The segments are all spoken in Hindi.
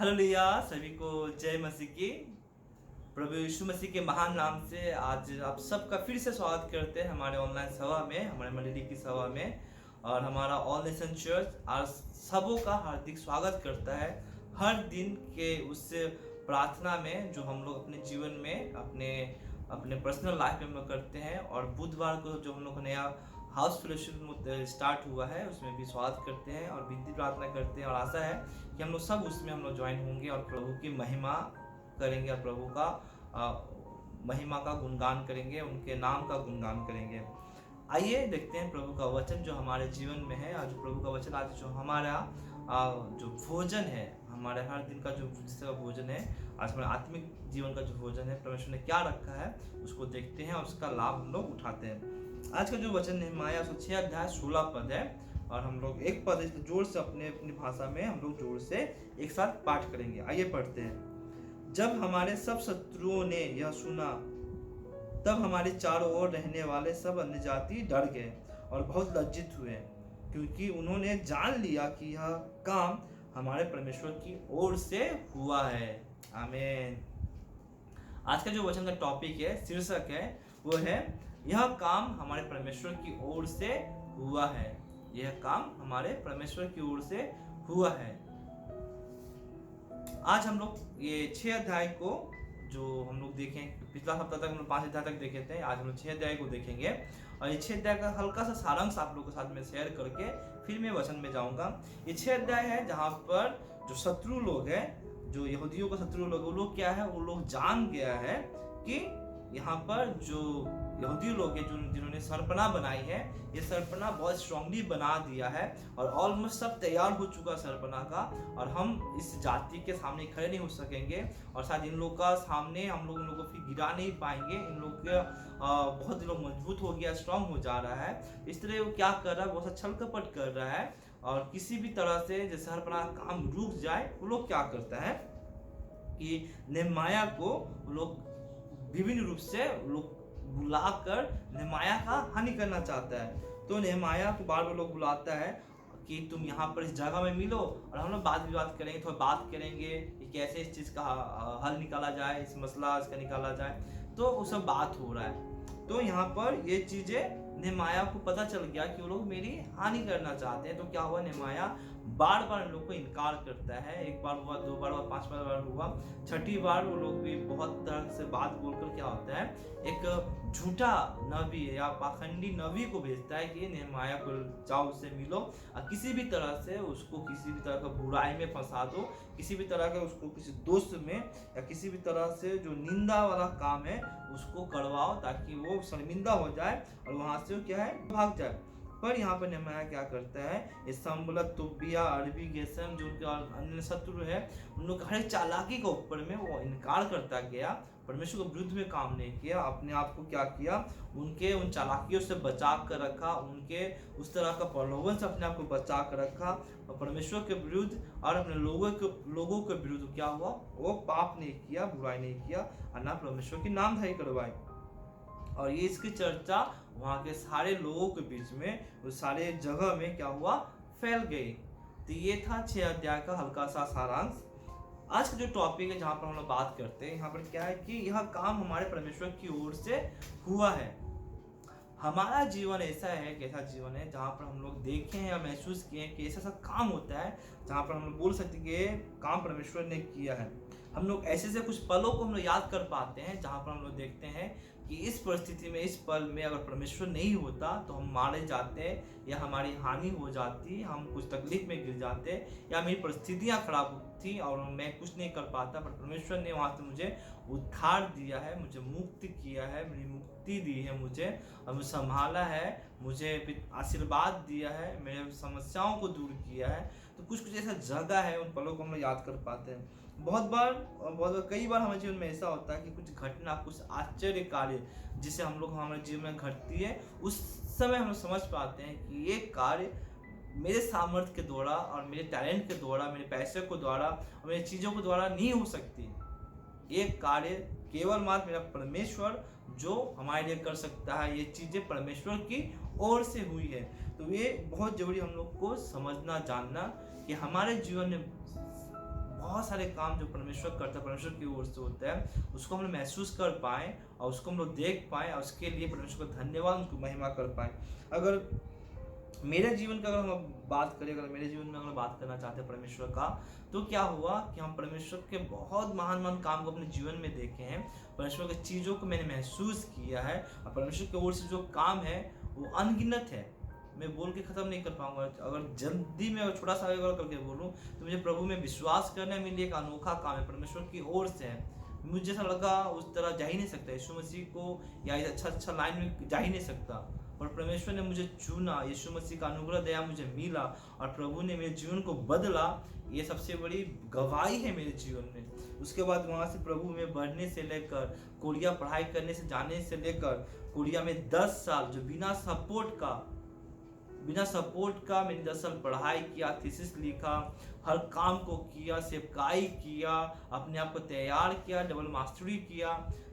हालेलुया। सभी को जय मसीह की। प्रभु यीशु मसीह के महान नाम से आज आप सबका फिर से स्वागत करते हैं हमारे ऑनलाइन सभा में, हमारे मंडली की सभा में। और हमारा ऑल नेशन चर्च आज सबों का हार्दिक स्वागत करता है हर दिन के उस प्रार्थना में जो हम लोग अपने जीवन में अपने अपने पर्सनल लाइफ में करते हैं। और बुधवार को जो हम लोग नया हाउस फेलोशिप स्टार्ट हुआ है उसमें भी स्वागत करते हैं और विनती प्रार्थना करते हैं। और आशा है कि हम लोग सब उसमें हम लोग ज्वाइन होंगे और प्रभु की महिमा करेंगे और प्रभु का महिमा का गुणगान करेंगे, उनके नाम का गुणगान करेंगे। आइए देखते हैं प्रभु का वचन जो हमारे जीवन में है। आज प्रभु का वचन आज जो हमारा जो भोजन है, हमारे हर दिन का जो जिसका भोजन है, आज हमारे आत्मिक जीवन का जो भोजन है, परमेश्वर ने क्या रखा है उसको देखते हैं और उसका लाभ हम लोग उठाते हैं। आज का जो वचन है माया 6 अध्याय 16 पद है और हम लोग एक पद इसको जोर से अपनी भाषा में हम लोग जोर से एक साथ पाठ करेंगे। आइए पढ़ते हैं। जब हमारे सब शत्रुओं ने यह सुना तब हमारे चारों ओर रहने वाले सब अन्य जाति डर गए और बहुत लज्जित हुए, क्योंकि उन्होंने जान लिया कि यह काम हमारे परमेश्वर की ओर से हुआ है। आमीन। आज का जो वचन का टॉपिक है, शीर्षक है, वो है यह काम हमारे परमेश्वर की ओर से हुआ है। यह काम हमारे परमेश्वर की ओर से हुआ है। आज हम लोग ये 6 अध्याय को जो हम लोग देखें, पिछला हफ्ता तक हम लोग 5 अध्याय तक देखे थे, आज हम लोग 6 अध्याय को देखेंगे। और ये 6 अध्याय का हल्का सा सारांश आप लोगों के साथ में शेयर करके फिर मैं वचन में जाऊंगा। ये 6 अध्याय है जहाँ पर जो शत्रु लोग हैं, जो यहूदियों का शत्रु लोग, वो लोग क्या है, वो लोग जान गया है कि यहाँ पर जो यहूदी लोग हैं जिन्होंने सरपना बनाई है, ये सरपना बहुत स्ट्रांगली बना दिया है और ऑलमोस्ट सब तैयार हो चुका सरपना का। और हम इस जाति के सामने खड़े नहीं हो सकेंगे और शायद इन लोग का सामने हम लोग को फिर गिरा नहीं पाएंगे। इन लोग के बहुत लोग मजबूत हो गया, स्ट्रांग हो जा रहा है। इस तरह वो क्या कर रहा है, बहुत छल कपट कर रहा है। और किसी भी तरह से जैसे सरपना काम रुक जाए, वो लोग क्या करता है कि नेहमाया को लोग विभिन्न रूप से लोग बुलाकर नेहमाया का हानि करना चाहता है। तो नेहमाया को बार बार लोग बुलाता है कि तुम यहाँ पर इस जगह में मिलो और हम लोग बात विवाद करेंगे, थोड़ा बात करेंगे कि कैसे इस चीज़ का हल निकाला जाए, इस मसला इसका निकाला जाए। तो वो सब बात हो रहा है। तो यहाँ पर ये चीज़ें नेहमाया को पता चल गया कि वो लोग मेरी हानि करना चाहते हैं। तो क्या हुआ, नेहमाया बार बार इन लोग को इनकार करता है। एक बार हुआ, 2 बार हुआ, 5 बार हुआ, 6ठी बार वो लोग भी बहुत तरह से बात बोलकर क्या होता है, एक झूठा नबी या पाखंडी नबी को भेजता है कि नेहमाया को जाओ, उससे मिलो और किसी भी तरह से उसको किसी भी तरह का बुराई में फंसा दो, किसी भी तरह का उसको किसी दोस्त में या किसी भी तरह से जो निंदा वाला काम है उसको करवाओ, ताकि वो शर्मिंदा हो जाए और वहां से वो क्या है, भाग जाए। पर यहाँ पर नेहमाया क्या करता है, इस संबलत तुबिया अरबी गेसम जो उनके अन्य शत्रु है, उन लोग हर चालाकी के ऊपर में वो इनकार करता गया, परमेश्वर के विरुद्ध में काम नहीं किया, अपने आप को क्या किया, उनके उन चालाकियों से बचा कर रखा, उनके उस तरह का प्रलोभन से अपने आप को बचा कर रखा और परमेश्वर के विरुद्ध और अपने लोगों के विरुद्ध क्या हुआ, वो पाप नहीं किया, बुराई नहीं किया और ना परमेश्वर की नामधराई करवाई। और ये इसकी चर्चा वहाँ के सारे लोगों के बीच में, उस सारे जगह में क्या हुआ, फैल गई। तो ये था 6 अध्याय का हल्का सा सारांश। आज का जो टॉपिक है जहाँ पर हम लोग बात करते हैं, यहाँ पर क्या है कि यह काम हमारे परमेश्वर की ओर से हुआ है। हमारा जीवन ऐसा है कि ऐसा जीवन है जहाँ पर हम लोग देखे हैं या महसूस किए हैं कि ऐसा काम होता है जहाँ पर हम लोग बोल सकते हैं कि ये काम परमेश्वर ने किया है। हम लोग ऐसे कुछ पलों को हम लोग याद कर पाते हैं जहाँ पर हम लोग देखते हैं कि इस परिस्थिति में, इस पल में अगर परमेश्वर नहीं होता तो हम मारे जाते या हमारी हानि हो जाती, हम कुछ तकलीफ में गिर जाते या मेरी परिस्थितियाँ खराब थी और मैं कुछ नहीं कर पाता। पर परमेश्वर ने वहाँ से मुझे उद्धार दिया है, मुझे मुक्ति किया है, मेरी मुक्ति दी है मुझे और मुझे संभाला है, मुझे आशीर्वाद दिया है, मेरे समस्याओं को दूर किया है। तो कुछ ऐसा जगह है, उन पलों को हम लोग याद कर पाते हैं। बहुत बार कई बार हमारे जीवन में ऐसा होता है कि कुछ घटना, कुछ आश्चर्य कार्य जिसे हम लोग हमारे जीवन में घटती है, उस समय हम समझ पाते हैं कि ये कार्य मेरे सामर्थ्य के द्वारा और मेरे टैलेंट के द्वारा, मेरे पैसे को द्वारा और मेरी चीज़ों के द्वारा नहीं हो सकती। ये कार्य केवल मात्र मेरा परमेश्वर जो हमारे लिए कर सकता है। ये चीज़ें परमेश्वर की ओर से हुई है। तो ये बहुत जरूरी हम लोग को समझना, जानना कि हमारे जीवन में बहुत सारे काम जो परमेश्वर करता है, परमेश्वर की ओर से होता है, उसको हम लोग महसूस कर पाएँ और उसको हम लोग देख पाएँ, और उसके लिए परमेश्वर को धन्यवाद, उनको महिमा कर पाएँ। अगर मेरे जीवन का अगर हम बात करें, अगर मेरे जीवन में अगर बात करना चाहते हैं परमेश्वर का, तो क्या हुआ कि हम परमेश्वर के बहुत महान महान काम को अपने जीवन में देखे हैं, परमेश्वर की चीज़ों को मैंने महसूस किया है, और परमेश्वर की ओर से जो काम है वो अनगिनत है, मैं बोल के ख़त्म नहीं कर पाऊंगा। अगर जल्दी में अगर छोटा सा अगर करके बोलूँ तो मुझे प्रभु में विश्वास करना मेरे लिए एक अनोखा काम है, परमेश्वर की ओर से है। मुझे जैसा लगा उस तरह जा ही नहीं सकता, यीशु मसीह को या इस अच्छा लाइन में जा ही नहीं सकता, और परमेश्वर ने मुझे चुना, यीशु मसीह का अनुग्रह दया मुझे मिला, और प्रभु ने मेरे जीवन को बदला। ये सबसे बड़ी गवाही है मेरे जीवन में। उसके बाद वहाँ से प्रभु में बढ़ने से लेकर, कोरिया पढ़ाई करने से जाने से लेकर, कोरिया में 10 साल जो बिना सपोर्ट का मैंने 10 साल पढ़ाई किया, थीसिस लिखा, हर काम को किया, सेवकाई किया, अपने आप को तैयार किया, डबल मास्टरी किया।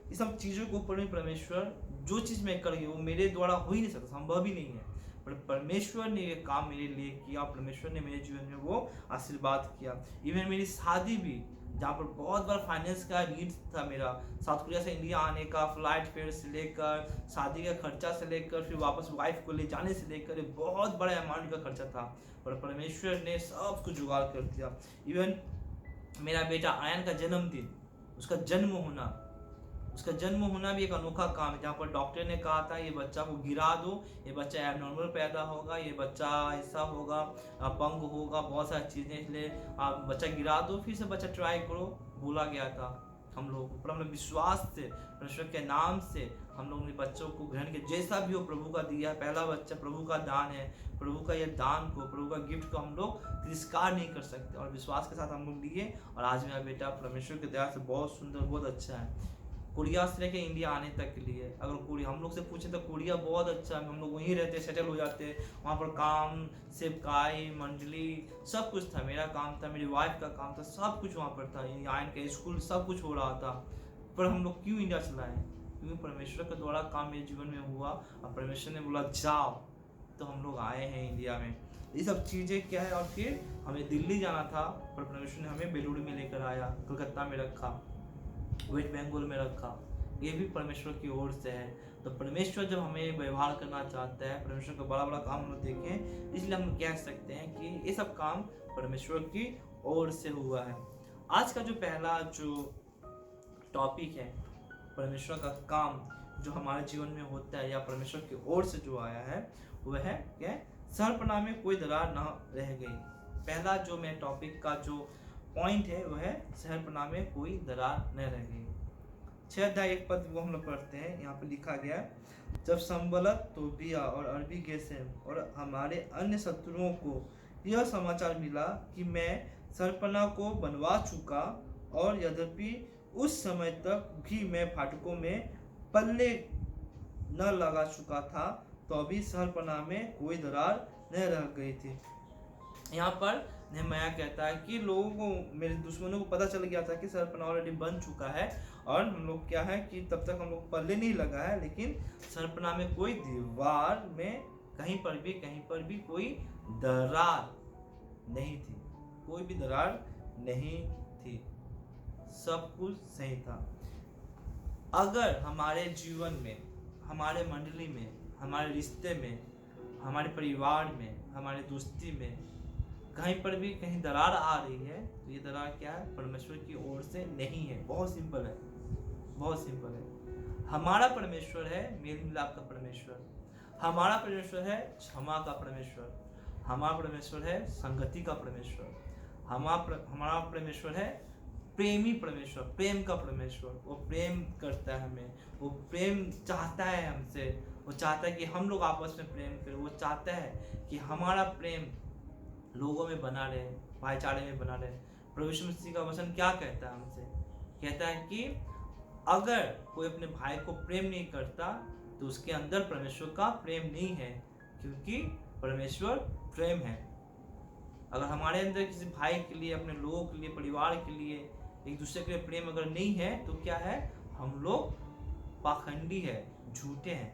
ये सब चीज़ों के ऊपर में परमेश्वर जो चीज़ मैं कर रही हूँ वो मेरे द्वारा हो ही नहीं सकता, संभव ही नहीं है, पर परमेश्वर ने ये काम मेरे लिए किया, परमेश्वर ने मेरे जीवन में वो आशीर्वाद किया। इवन मेरी शादी भी, जहाँ पर बहुत बार फाइनेंस का नीड था मेरा, साउथ कोरिया से इंडिया आने का, फ्लाइट फेयर से लेकर, शादी का खर्चा से लेकर, फिर वापस वाइफ को ले जाने से लेकर, बहुत बड़ा अमाउंट का खर्चा था, पर परमेश्वर ने सब कुछ जुगाड़ कर दिया। इवन मेरा बेटा आयन का जन्मदिन, उसका जन्म होना भी एक अनोखा काम है, जहाँ पर डॉक्टर ने कहा था ये बच्चा को गिरा दो, ये बच्चा एबनॉर्मल पैदा होगा, ये बच्चा ऐसा होगा, अपंग होगा, बहुत सारी चीज़ें, इसलिए आप बच्चा गिरा दो, फिर से बच्चा ट्राई करो, बोला गया था हम लोग। पर हम लोग विश्वास से, परमेश्वर के नाम से हम लोग ने बच्चों को ग्रहण किया, जैसा भी हो प्रभु का दिया, पहला बच्चा प्रभु का दान है, प्रभु का ये दान को, प्रभु का गिफ्ट को हम लोग तिरस्कार नहीं कर सकते, और विश्वास के साथ हम लोग लिए, और आज मेरा बेटा परमेश्वर की दया से बहुत सुंदर, बहुत अच्छा है। कोरिया से लेके इंडिया आने तक के लिए, अगर कोरिया हम लोग से पूछे तो कोरिया बहुत अच्छा है, हम लोग वहीं रहते, सेटल हो जाते, वहाँ पर काम, सेवकाई, मंडली, सब कुछ था, मेरा काम था, मेरी वाइफ का काम था, सब कुछ वहाँ पर था, आयन का स्कूल, सब कुछ हो रहा था। पर हम लोग क्यों इंडिया चलाए? क्योंकि परमेश्वर के द्वारा काम मेरे जीवन में हुआ, और परमेश्वर ने बोला जाओ, तो हम लोग आए हैं इंडिया में। ये सब चीज़ें क्या है, और फिर हमें दिल्ली जाना था, पर परमेश्वर ने हमें बेलूर में लेकर आया, कलकत्ता में रखा, वेस्ट बंगाल में रखा, ये भी परमेश्वर की ओर से है। तो परमेश्वर जब हमें व्यवहार करना चाहता है, परमेश्वर का बड़ा बड़ा काम हम लोग देखें, इसलिए हम कह सकते हैं कि ये सब काम परमेश्वर की ओर से हुआ है। आज का जो पहला जो टॉपिक है, परमेश्वर का काम जो हमारे जीवन में होता है या परमेश्वर की ओर से जो आया है, वह है क्या? सर्पना में कोई दरार ना रह गई। पहला जो मैं टॉपिक का जो पॉइंट है वह है शहरपनाह में कोई दरार न रह गई। 6:1 वो हम लोग पढ़ते हैं, यहाँ पे लिखा गया, जब संबलत, तोबिया और अरबी गेसेम और हमारे अन्य शत्रुओं को यह समाचार मिला कि मैं शहरपनाह को बनवा चुका, और यद्यपि उस समय तक भी मैं फाटकों में पल्ले न लगा चुका था, तो अभी शहरपनाह में कोई दरार न रह गई थी। यहाँ पर नेहम्याह कहता है कि लोगों को, मेरे दुश्मनों को पता चल गया था कि शहरपनाह ऑलरेडी बन चुका है, और हम लोग क्या है कि तब तक हम लोग पल्ले नहीं लगा है, लेकिन शहरपनाह में कोई दीवार में कहीं पर भी कोई दरार नहीं थी, कोई भी दरार नहीं थी, सब कुछ सही था। अगर हमारे जीवन में, हमारे मंडली में, हमारे रिश्ते में, हमारे परिवार में, हमारे दोस्ती में कहीं पर भी कहीं दरार आ रही है, तो ये दरार क्या है? परमेश्वर की ओर से नहीं है। बहुत सिंपल है, बहुत सिंपल है। हमारा परमेश्वर है मेल मिलाप का परमेश्वर, हमारा परमेश्वर है क्षमा का परमेश्वर, हमारा परमेश्वर है संगति का परमेश्वर, हमारा परमेश्वर है प्रेमी परमेश्वर, प्रेम का परमेश्वर। वो प्रेम करता है हमें, वो प्रेम चाहता है हमसे, वो चाहता है कि हम लोग आपस में प्रेम करें, वो चाहता है कि हमारा प्रेम लोगों में बना रहे, भाईचारे में बना रहे। प्रभु यीशु मसीह का वचन क्या कहता है हमसे? कहता है कि अगर कोई अपने भाई को प्रेम नहीं करता तो उसके अंदर परमेश्वर का प्रेम नहीं है, क्योंकि परमेश्वर प्रेम है। अगर हमारे अंदर किसी भाई के लिए, अपने लोगों के लिए, परिवार के लिए, एक दूसरे के लिए प्रेम अगर नहीं है, तो क्या है? हम लोग पाखंडी है, झूठे हैं,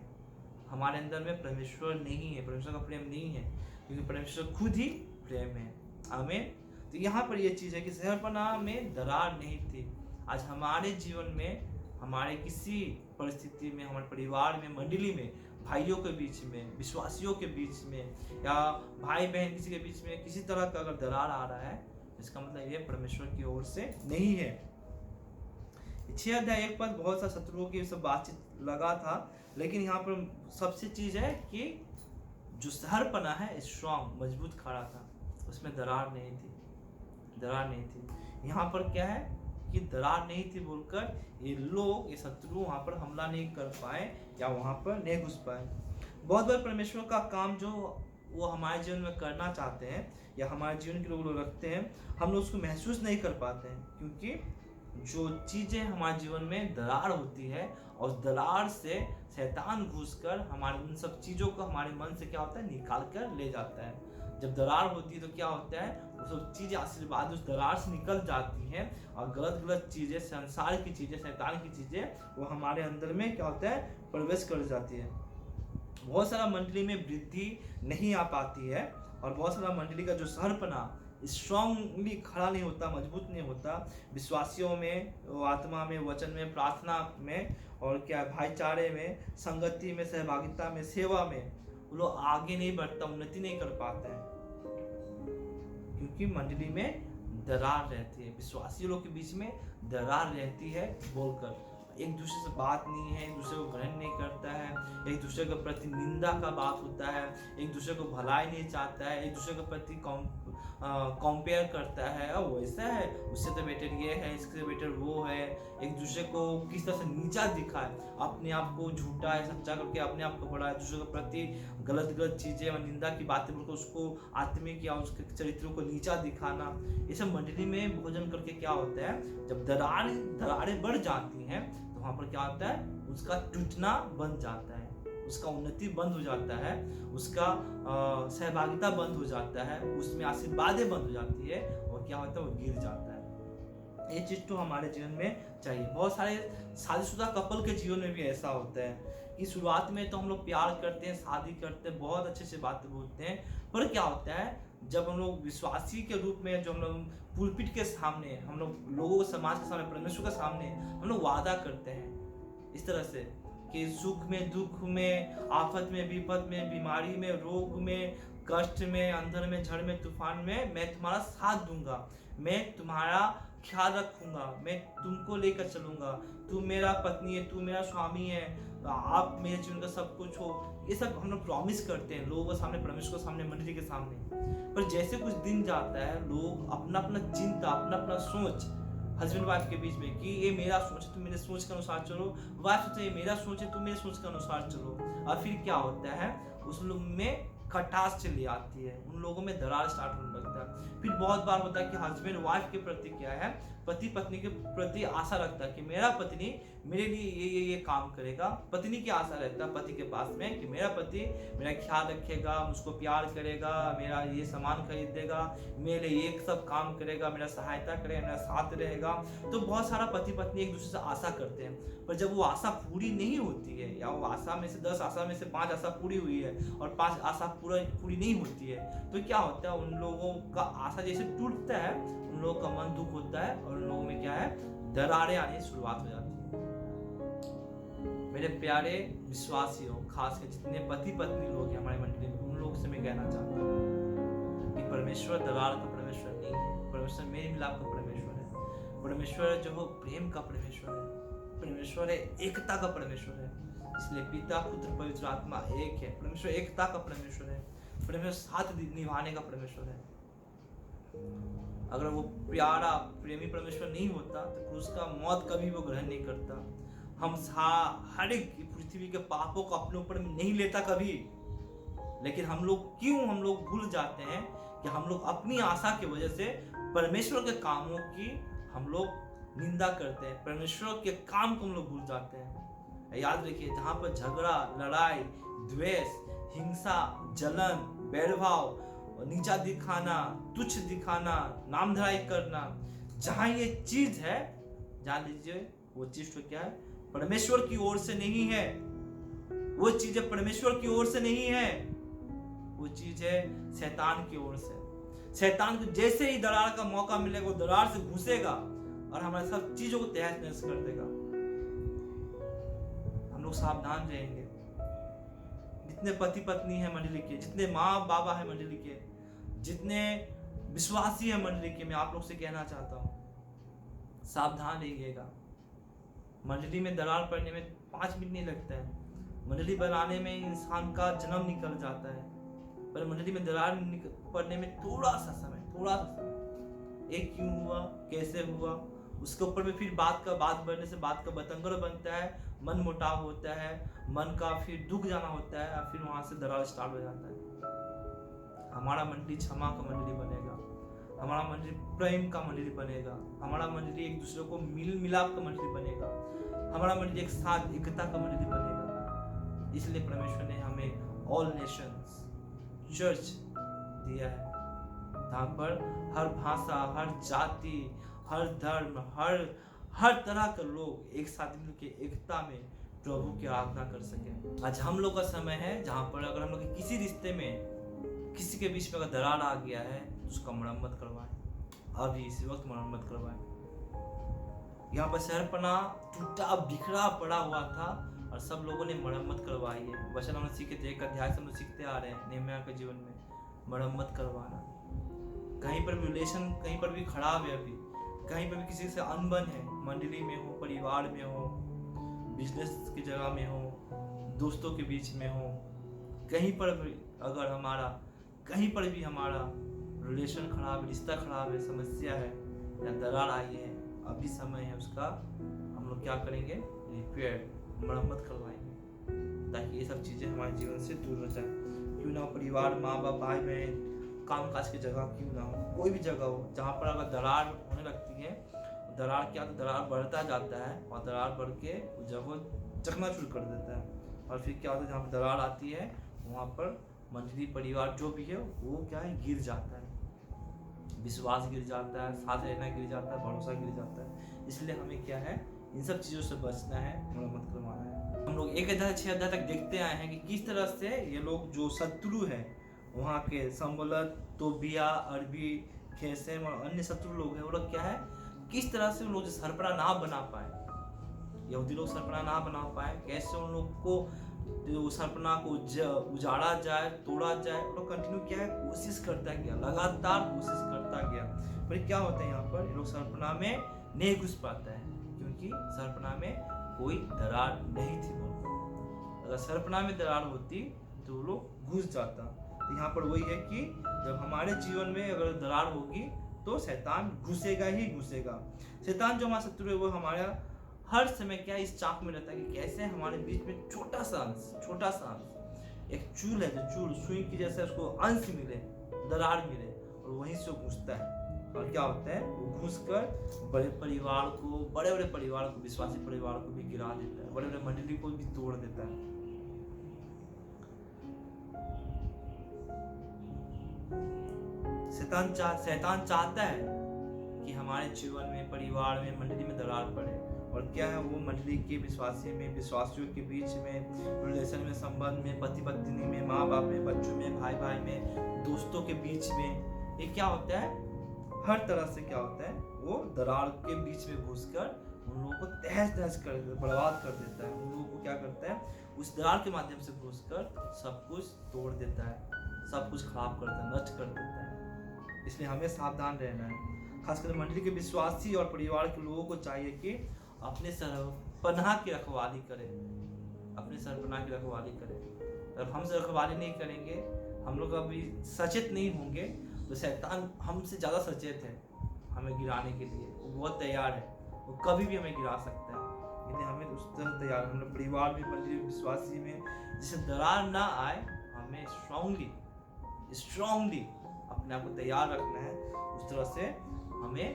हमारे अंदर में परमेश्वर नहीं है, परमेश्वर का प्रेम नहीं है, क्योंकि परमेश्वर खुद ही प्रेम है। आमीन। तो यहाँ पर ये चीज़ है कि शहरपना में दरार नहीं थी। आज हमारे जीवन में, हमारे किसी परिस्थिति में, हमारे परिवार में, मंडली में, भाइयों के बीच में, विश्वासियों के बीच में, या भाई बहन किसी के बीच में किसी तरह का अगर दरार आ रहा है, इसका मतलब ये परमेश्वर की ओर से नहीं है। 6 अध्याय 1 पद बहुत सा शत्रुओं की सब बातचीत लगा था, लेकिन यहाँ पर सबसे चीज है कि जो शहरपना है स्ट्रॉन्ग, मजबूत खड़ा था, उसमें दरार नहीं थी, दरार नहीं थी। यहाँ पर क्या है कि दरार नहीं थी बोलकर ये लोग, ये शत्रु वहां पर हमला नहीं कर पाए या वहां पर नहीं घुस पाए। बहुत बार परमेश्वर का काम जो वो हमारे जीवन में करना चाहते हैं या हमारे जीवन के लोग रखते हैं, हम लोग उसको महसूस नहीं कर पाते हैं, क्योंकि जो चीजें हमारे जीवन में दरार होती है और उस दरार से शैतान घुसकर हमारे उन सब चीजों को हमारे मन से क्या होता है निकाल कर ले जाता है। जब दरार होती है तो क्या होता है, वो सब चीजें आशीर्वाद उस दरार से निकल जाती हैं और गलत गलत चीजें, संसार की चीजें, शैतान की चीजें वो हमारे अंदर में क्या होता है प्रवेश कर जाती है। बहुत सारा मंडली में वृद्धि नहीं आ पाती है और बहुत सारा मंडली का जो शहरपना स्ट्रांगली खड़ा नहीं होता, मजबूत नहीं होता, विश्वासियों में, आत्मा में, वचन में, प्रार्थना में और क्या भाईचारे में, संगति में, सहभागिता में, सेवा में वो लोग आगे नहीं बढ़ता, उन्नति नहीं कर पाते हैं, क्योंकि मंडली में दरार रहती है, विश्वासी लोग के बीच में दरार रहती है बोलकर एक दूसरे से बात नहीं है, एक दूसरे को ग्रहण नहीं करता है, एक दूसरे के प्रति निंदा का बात होता है, एक दूसरे को भलाई नहीं चाहता है, एक दूसरे के प्रति कंपेयर करता है, वैसा है, उससे तो बेटर ये है, इससे बेटर वो है, एक दूसरे को किस तरह से नीचा दिखाए, अपने आप को झूठा है सच्चा करके अपने आप को बड़ा है, दूसरे के प्रति गलत गलत चीजें और निंदा की बातें बोलकर उसको आत्मिक या उसके चरित्रों को नीचा दिखाना, ये सब मंडली में भोजन करके क्या होता है, जब दरारें बढ़ जाती हैं तो वहां पर क्या होता है, उसका टूटना बन जाता है, उसका उन्नति बंद हो जाता है, उसका सहभागिता बंद हो जाता है, उसमें आशीर्वादें बंद हो जाती है और क्या होता है वो गिर जाता है। ये चीज तो हमारे जीवन में चाहिए। बहुत सारे शादीशुदा कपल के जीवन में भी ऐसा होता है कि शुरुआत में तो हम लोग प्यार करते हैं, शादी करते हैं, बहुत अच्छे से बातें बोलते हैं, पर क्या होता है जब हम लोग विश्वासी के रूप में, जो हम लोग पुलपिट के सामने, हम लोग लोगों समाज के सामने, परमेश्वर के सामने हम लोग वादा करते हैं इस तरह से कि सुख में, दुख में, आफत में, विपद में, बीमारी में, रोग में, कष्ट में, अंधर में, झड़ में, तूफान में मैं तुम्हारा साथ दूंगा, मैं तुम्हारा ख्याल रखूंगा, मैं तुमको लेकर चलूंगा, तू मेरा पत्नी है, तू मेरा स्वामी है, आप मेरे जीवन का सब कुछ हो। ये सब हम लोग प्रॉमिस करते हैं लोगों के सामने, परमेश्वर के सामने, मंडली के सामने। पर जैसे कुछ दिन जाता है, लोग अपना अपना चिंता, अपना अपना सोच हस्बैंड वाइफ के बीच में कि ये मेरा सोच है, तुम मेरे सोच के अनुसार चलो, वाइफ सोचे ये मेरा सोच है, तुम मेरे सोच के अनुसार चलो, और फिर क्या होता है उस लोग में खटास चली आती है, उन लोगों में दरार स्टार्ट होने लगता है। फिर बहुत बार होता है कि हस्बैंड वाइफ के प्रति क्या है, पति पत्नी के प्रति आशा रखता है कि मेरा पत्नी मेरे लिए ये काम करेगा, पत्नी की आशा रहता है पति के पास में कि मेरा पति मेरा ख्याल रखेगा, मुझको प्यार करेगा, मेरा ये सामान खरीद देगा, मेरे लिए एक सब काम करेगा, मेरा सहायता करेगा, मेरा साथ रहेगा। तो बहुत सारा पति पत्नी एक दूसरे से आशा करते हैं, पर जब वो आशा पूरी नहीं होती है, या वो आशा में से 10 आशा में से 5 आशा पूरी हुई है और 5 आशा पूरी नहीं होती है, तो क्या होता है उन लोगों का आशा जैसे टूटता है, उन लोगों का मन दुख होता है और उन लोगों में क्या है दरारें आने की शुरुआत हो जाती है। मेरे प्यारे विश्वासियों, खास कर जितने पति पत्नी लोग हैं हमारे मंडली में, उन लोगों से मैं कहना चाहता हूँ कि परमेश्वर दरार का परमेश्वर नहीं है, परमेश्वर मेल मिलाप का परमेश्वर है, परमेश्वर जो हो प्रेम का परमेश्वर है, परमेश्वर है एकता का परमेश्वर है। इसलिए पिता पुत्र पवित्र आत्मा एक है, परमेश्वर एकता का परमेश्वर है, परमेश्वर साथ निभाने का परमेश्वर है। अगर वो प्यारा प्रेमी परमेश्वर नहीं होता तो क्रूस का मौत कभी वो ग्रहण नहीं करता, हम हर एक पृथ्वी के पापों को अपने ऊपर नहीं लेता कभी। लेकिन हम लोग भूल जाते हैं कि हम लोग अपनी आशा की वजह से परमेश्वर के कामों की हम लोग निंदा करते हैं, परमेश्वर के काम को हम लोग भूल जाते हैं। याद रखिए, जहां पर झगड़ा, लड़ाई, द्वेष, हिंसा, जलन, बैरभाव, नीचा दिखाना, तुच्छ दिखाना, नामधराई करना, जहां ये चीज है, जान लीजिए वो चीज तो क्या है, परमेश्वर की ओर से नहीं है। वो चीज परमेश्वर की ओर से नहीं है, वो चीज है शैतान की ओर से। शैतान को जैसे ही दरार का मौका मिलेगा वो दरार से घुसेगा और हमारे सब चीजों को तहस नहस कर देगा। हम लोग सावधान रहेंगे। जितने पति पत्नी है मंडली के, जितने माँ बाबा है मंडली के, जितने विश्वासी है मंडली के, मैं आप लोग से कहना चाहता हूँ, सावधान रहिएगा। मंडली में दरार पड़ने में 5 मिनट नहीं लगता है। मंडली बनाने में इंसान का जन्म निकल जाता है, पर मंडली में दरार पड़ने में थोड़ा सा समय एक क्यों हुआ, कैसे हुआ, उसके ऊपर में फिर बात बढ़ने से बात का बतंगड़ बनता है, मन मुटाव होता है, मन का फिर दुख जाना होता है और फिर वहां से दरार स्टार्ट हो जाता है। हमारा मंडली क्षमा का मंडली बनेगा, हमारा मंडली प्रेम का मंडली बनेगा, हमारा मंडली एक दूसरे को मिल मिलाप का मंडली बनेगा, हमारा मंडली एक साथ एकता का मंडली बनेगा। इसलिए परमेश्वर ने हमें ऑल नेशंस चर्च दिया है, जहाँ पर हर भाषा, हर जाति, हर धर्म, हर तरह के लोग एक साथ मिलकर एकता में प्रभु की आराधना कर सके। आज हम लोग का समय है जहाँ पर अगर हम लोग किसी रिश्ते में किसी के बीच में अगर दरार आ गया है तो उसका मरम्मत करवाएं। अभी इसी वक्त मरम्मत करवाएं। यहाँ पर शहरपना टूटा बिखरा पड़ा हुआ था और सब लोगों ने मरम्मत करवाई है। वचन हम सीखे थे, एक अध्याय से हम सीखते आ रहे हैं नेहम्याह के जीवन में, मरम्मत करवाना। कहीं पर भी रिलेशन कहीं पर भी खराब है, अभी कहीं पर भी किसी से अनबन है, मंडली में हो, परिवार में हो, बिजनेस की जगह में हो, दोस्तों के बीच में हो, कहीं पर भी अगर कहीं पर भी हमारा रिलेशन खराब है, रिश्ता खराब है, समस्या है या दरार आई है, अभी समय है उसका। हम लोग क्या करेंगे? रिपेयर, मरम्मत करवाएंगे ताकि ये सब चीज़ें हमारे जीवन से दूर हो जाए। क्यों ना परिवार, माँ बाप, भाई बहन, काम काज की जगह क्यों ना हो, कोई भी जगह हो जहाँ पर अगर दरार होने लगती है, दरार क्या, तो दरार बढ़ता जाता है और दरार बढ़ के उस जगह को चकनाचूर कर देता है। और फिर क्या होता है, जहाँ पर दरार आती है वहाँ पर मंडली, परिवार जो भी है वो क्या है, गिर जाता है, विश्वास गिर जाता है, साथ रहना गिर जाता है, भरोसा गिर जाता है। इसलिए हमें क्या है, इन सब चीज़ों से बचना है, मरम्मत करवाना है। हम लोग 1 अध्याय 6 अध्याय तक देखते आए हैं कि किस तरह से ये लोग जो शत्रु है वहाँ के, संबलत, तोबिया, अरबी, खेसेम और अन्य शत्रु लोग हैं, वो लोग क्या है, किस तरह से उन लोग सरपरा ना बना पाए, यहूदी लोग सरपरा ना बना पाए, कैसे उन लोग को सरपना को उजाड़ा जाए, तोड़ा जाए। वो लोग कंटिन्यू क्या है, कोशिश करता गया, लगातार कोशिश करता गया। पर क्या होता है, यहाँ पर ये लोग सरपना में नहीं घुस पाता है क्योंकि सरपना में कोई दरार नहीं थी। अगर सरपना में दरार होती तो वो लोग घुस जाता। तो यहाँ पर वही है कि जब हमारे जीवन में अगर दरार होगी तो शैतान घुसेगा ही घुसेगा। शैतान जो हमारा शत्रु है वो हमारा हर समय क्या इस चाक में रहता है कि कैसे हमारे बीच में छोटा सा अंश, एक चूल है, जो चूल सुई की जैसे उसको अंश मिले, दरार मिले, और वहीं से घुसता है। और क्या होता है, वो घुसकर बड़े परिवार को, बड़े परिवार को, विश्वासी परिवार को भी गिरा देता है, बड़े मंडली को भी तोड़ देता है। शैतान चाहता है कि हमारे जीवन में, परिवार में, मंडली में दरार पड़े। और क्या है, वो मंडली के विश्वासी में, विश्वासियों के बीच में, रिलेशन में, संबंध में, पति पत्नी में, माँ बाप में, बच्चों में, भाई भाई में, दोस्तों के बीच में, ये क्या होता है, हर तरह से क्या होता है, वो दरार के बीच में घुसकर उन लोगों को तहस नहस कर, बर्बाद कर देता है। उन लोगों को क्या करता है, उस दरार के माध्यम से घुसकर सब कुछ तोड़ देता है, सब कुछ खराब कर देता है, नष्ट कर देता है। इसलिए हमें सावधान रहना है। खासकर मंडली के विश्वासी और परिवार के लोगों को चाहिए कि अपने सरपनाह की रखवाली करें, अपने सरपनाह की रखवाली करें। अगर हम रखवाली नहीं करेंगे, हम लोग अभी सचेत नहीं होंगे, तो शैतान हमसे ज़्यादा सचेत है हमें गिराने के लिए। वो बहुत तैयार है, वो कभी भी हमें गिरा सकता है। इसलिए हमें उस तरह तैयार, हम लोग परिवार में, मंडली विश्वासी में जिससे दरार ना आए, हमें स्ट्रांगली अपने आप को तैयार रखना है। उस तरह से हमें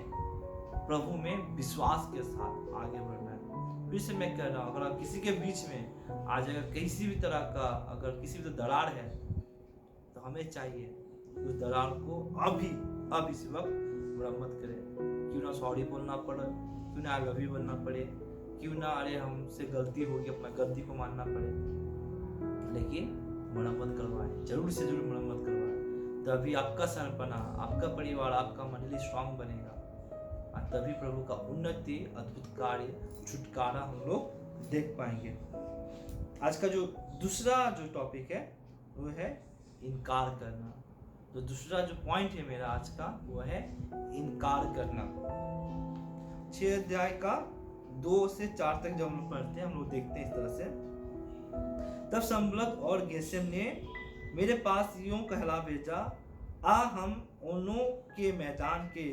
प्रभु में विश्वास के साथ आगे बढ़ना है। फिर से मैं कह रहा हूँ, अगर किसी के बीच में आज अगर किसी भी तरह का, अगर किसी भी दरार है, तो हमें चाहिए उस दरार को अब इस वक्त मरम्मत करें। क्यों ना सॉरी बोलना पड़े, क्यों ना आई लव यू बोलना पड़े, क्यों ना अरे हमसे गलती होगी, अपना गलती को मानना पड़े, लेकिन मरम्मत करवाएं, जरूर से जरूर मरम्मत करवाएं। तभी आपका सरपना, आपका परिवार, आपका मंडली स्ट्रांग बनेगा, और तभी प्रभु का उन्नति, अद्भुत कार्य, छुटकारा हम लोग देख पाएंगे। आज का जो दूसरा जो टॉपिक है वो है इनकार करना। तो दूसरा जो पॉइंट है मेरा आज का वो है इनकार करना। 6 अध्याय का 2 से 4 तक जब हम लोग पढ़ते हैं, हम लोग देखते हैं इस तरह से। तब संबलत और गेसेम ने मेरे पास यूं कहला भेजा, आ हम ओनों के मैदान के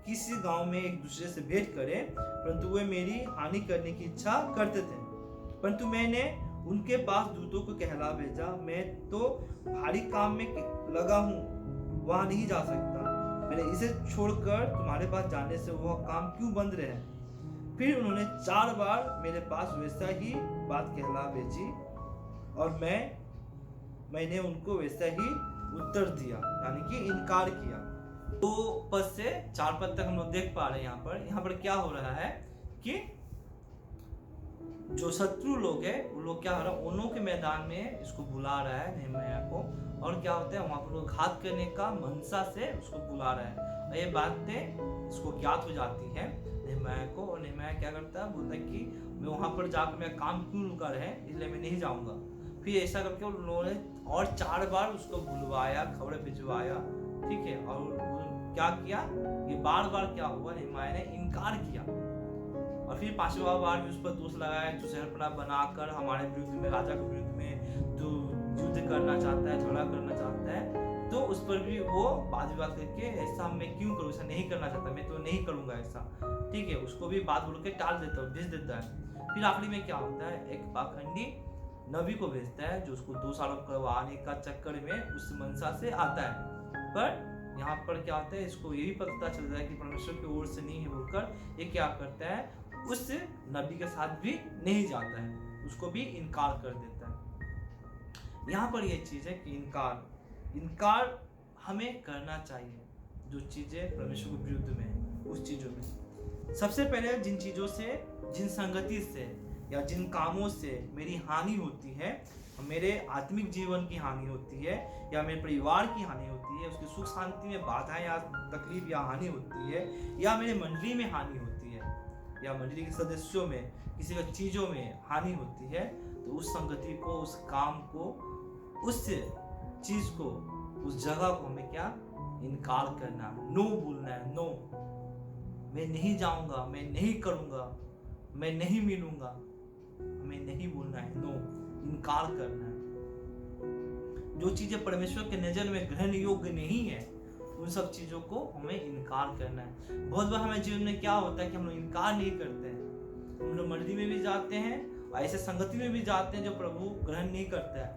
किसी गांव में एक दूसरे से भेंट करें, परंतु वे मेरी हानि करने की इच्छा करते थे। परंतु मैंने उनके पास दूतों को कहला भेजा, मैं तो भारी काम में लगा हूँ, वहां नहीं जा सकता। मैंने इसे छोड़कर तुम्हारे पास जाने से वह काम क्यों बंद रहे? फिर उन्होंने 4 बार मेरे पास वैसा ही बात कहला भेजी, और मैंने उनको वैसा ही उत्तर दिया, यानी कि इनकार किया। तो पद से 4 पद तक हम लोग देख पा रहे हैं। यहाँ पर क्या हो रहा है कि जो शत्रु लोग है वो लोग क्या हो रहा है, ओनों के मैदान में इसको बुला रहा है नेहम्याह को, और क्या होता है वहां पर लोग घात करने का मनसा से उसको बुला रहा है। और ये बातें इसको ज्ञात हो जाती है नेहम्याह को, और नेहम्याह क्या करता है, बोलता है कि मैं वहां पर जाकर मेरा काम क्यों रुका रहे, इसलिए मैं नहीं जाऊंगा। फिर ऐसा करके उन लोगों ने और 4 बार उसको बुलवाया, खबरें भिजवाया, ठीक है। और क्या किया, ये बार बार क्या हुआ, नेहम्याह ने इनकार किया। और फिर 5वां बार भी उस पर दोष लगाया, जो शहरपनाह बनाकर हमारे विरुद्ध में, राजा के विरुद्ध में जो युद्ध करना चाहता है, झगड़ा करना चाहता है, तो उस पर भी वो बात विवाद करके ऐसा मैं क्यों करूँ, ऐसा नहीं करना चाहता, मैं तो नहीं करूंगा ऐसा, ठीक है। उसको भी बात बोल के टाल देता है, भेज देता है। फिर आखिरी में क्या होता है, एक पाखंडी नबी को भेजता है जो उसको दोष आरोप करवाने का चक्कर में उस मनसा से आता है। पर यहाँ पर क्या होता है, इसको यही पता चलता है कि परमेश्वर की ओर से नहीं है बोलकर ये क्या करता है, उस नबी के साथ भी नहीं जाता है, उसको भी इनकार कर देता है। यहाँ पर ये चीज है कि इनकार हमें करना चाहिए, जो चीजें परमेश्वर के विरुद्ध में है उस चीजों में। सबसे पहले जिन चीजों से, जिन संगति से या जिन कामों से मेरी हानि होती है, मेरे आत्मिक जीवन की हानि होती है, या मेरे परिवार की हानि होती है, उसकी सुख शांति में बाधाएं या तकलीफ या हानि होती है, या मेरे मंडली में हानि होती है, या मंडली के सदस्यों में किसी का चीजों में हानि होती है, तो उस संगति को, उस काम को, उस चीज को, उस जगह को हमें क्या इनकार करना, नो बोलना है। नो, मैं नहीं जाऊंगा, मैं नहीं करूंगा, मैं नहीं मिलूंगा, हमें नहीं बोलना है। नो, इनकार करना है। जो चीजें परमेश्वर के नजर में ग्रहण योग्य नहीं है, उन सब चीजों को हमें इनकार करना है। बहुत बार हमारे जीवन में क्या होता है कि हम लोग इनकार नहीं करते हैं, हम लोग मंडली में भी जाते हैं और ऐसे संगति में भी जाते हैं जो प्रभु ग्रहण नहीं करता है,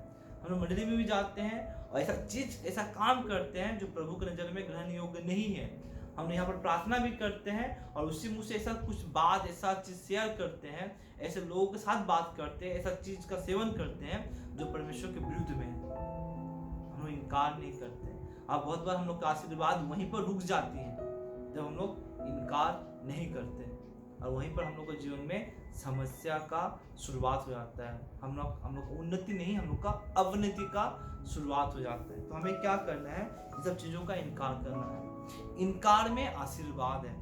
हम लोग मंडली में भी जाते हैं और ऐसा काम करते हैं जो प्रभु के नजर में ग्रहण योग्य नहीं है। हम यहाँ पर प्रार्थना भी करते हैं और उसी मुंह से ऐसा कुछ बात, ऐसा चीज शेयर करते हैं, ऐसे लोगों के साथ बात करते हैं, ऐसा चीज का सेवन करते हैं जो परमेश्वर के विरुद्ध में है। हम लोग इनकार नहीं करते। अब बहुत बार हम लोग का आशीर्वाद वहीं पर रुक जाती है जब हम लोग इनकार नहीं करते, और वहीं पर हम लोग के जीवन में समस्या का शुरुआत हो जाता है। हम लोग को उन्नति नहीं, हम लोग का अवनति का शुरुआत हो जाता है। तो हमें क्या करना है, इन सब चीजों का इनकार करना है। इनकार में आशीर्वाद है,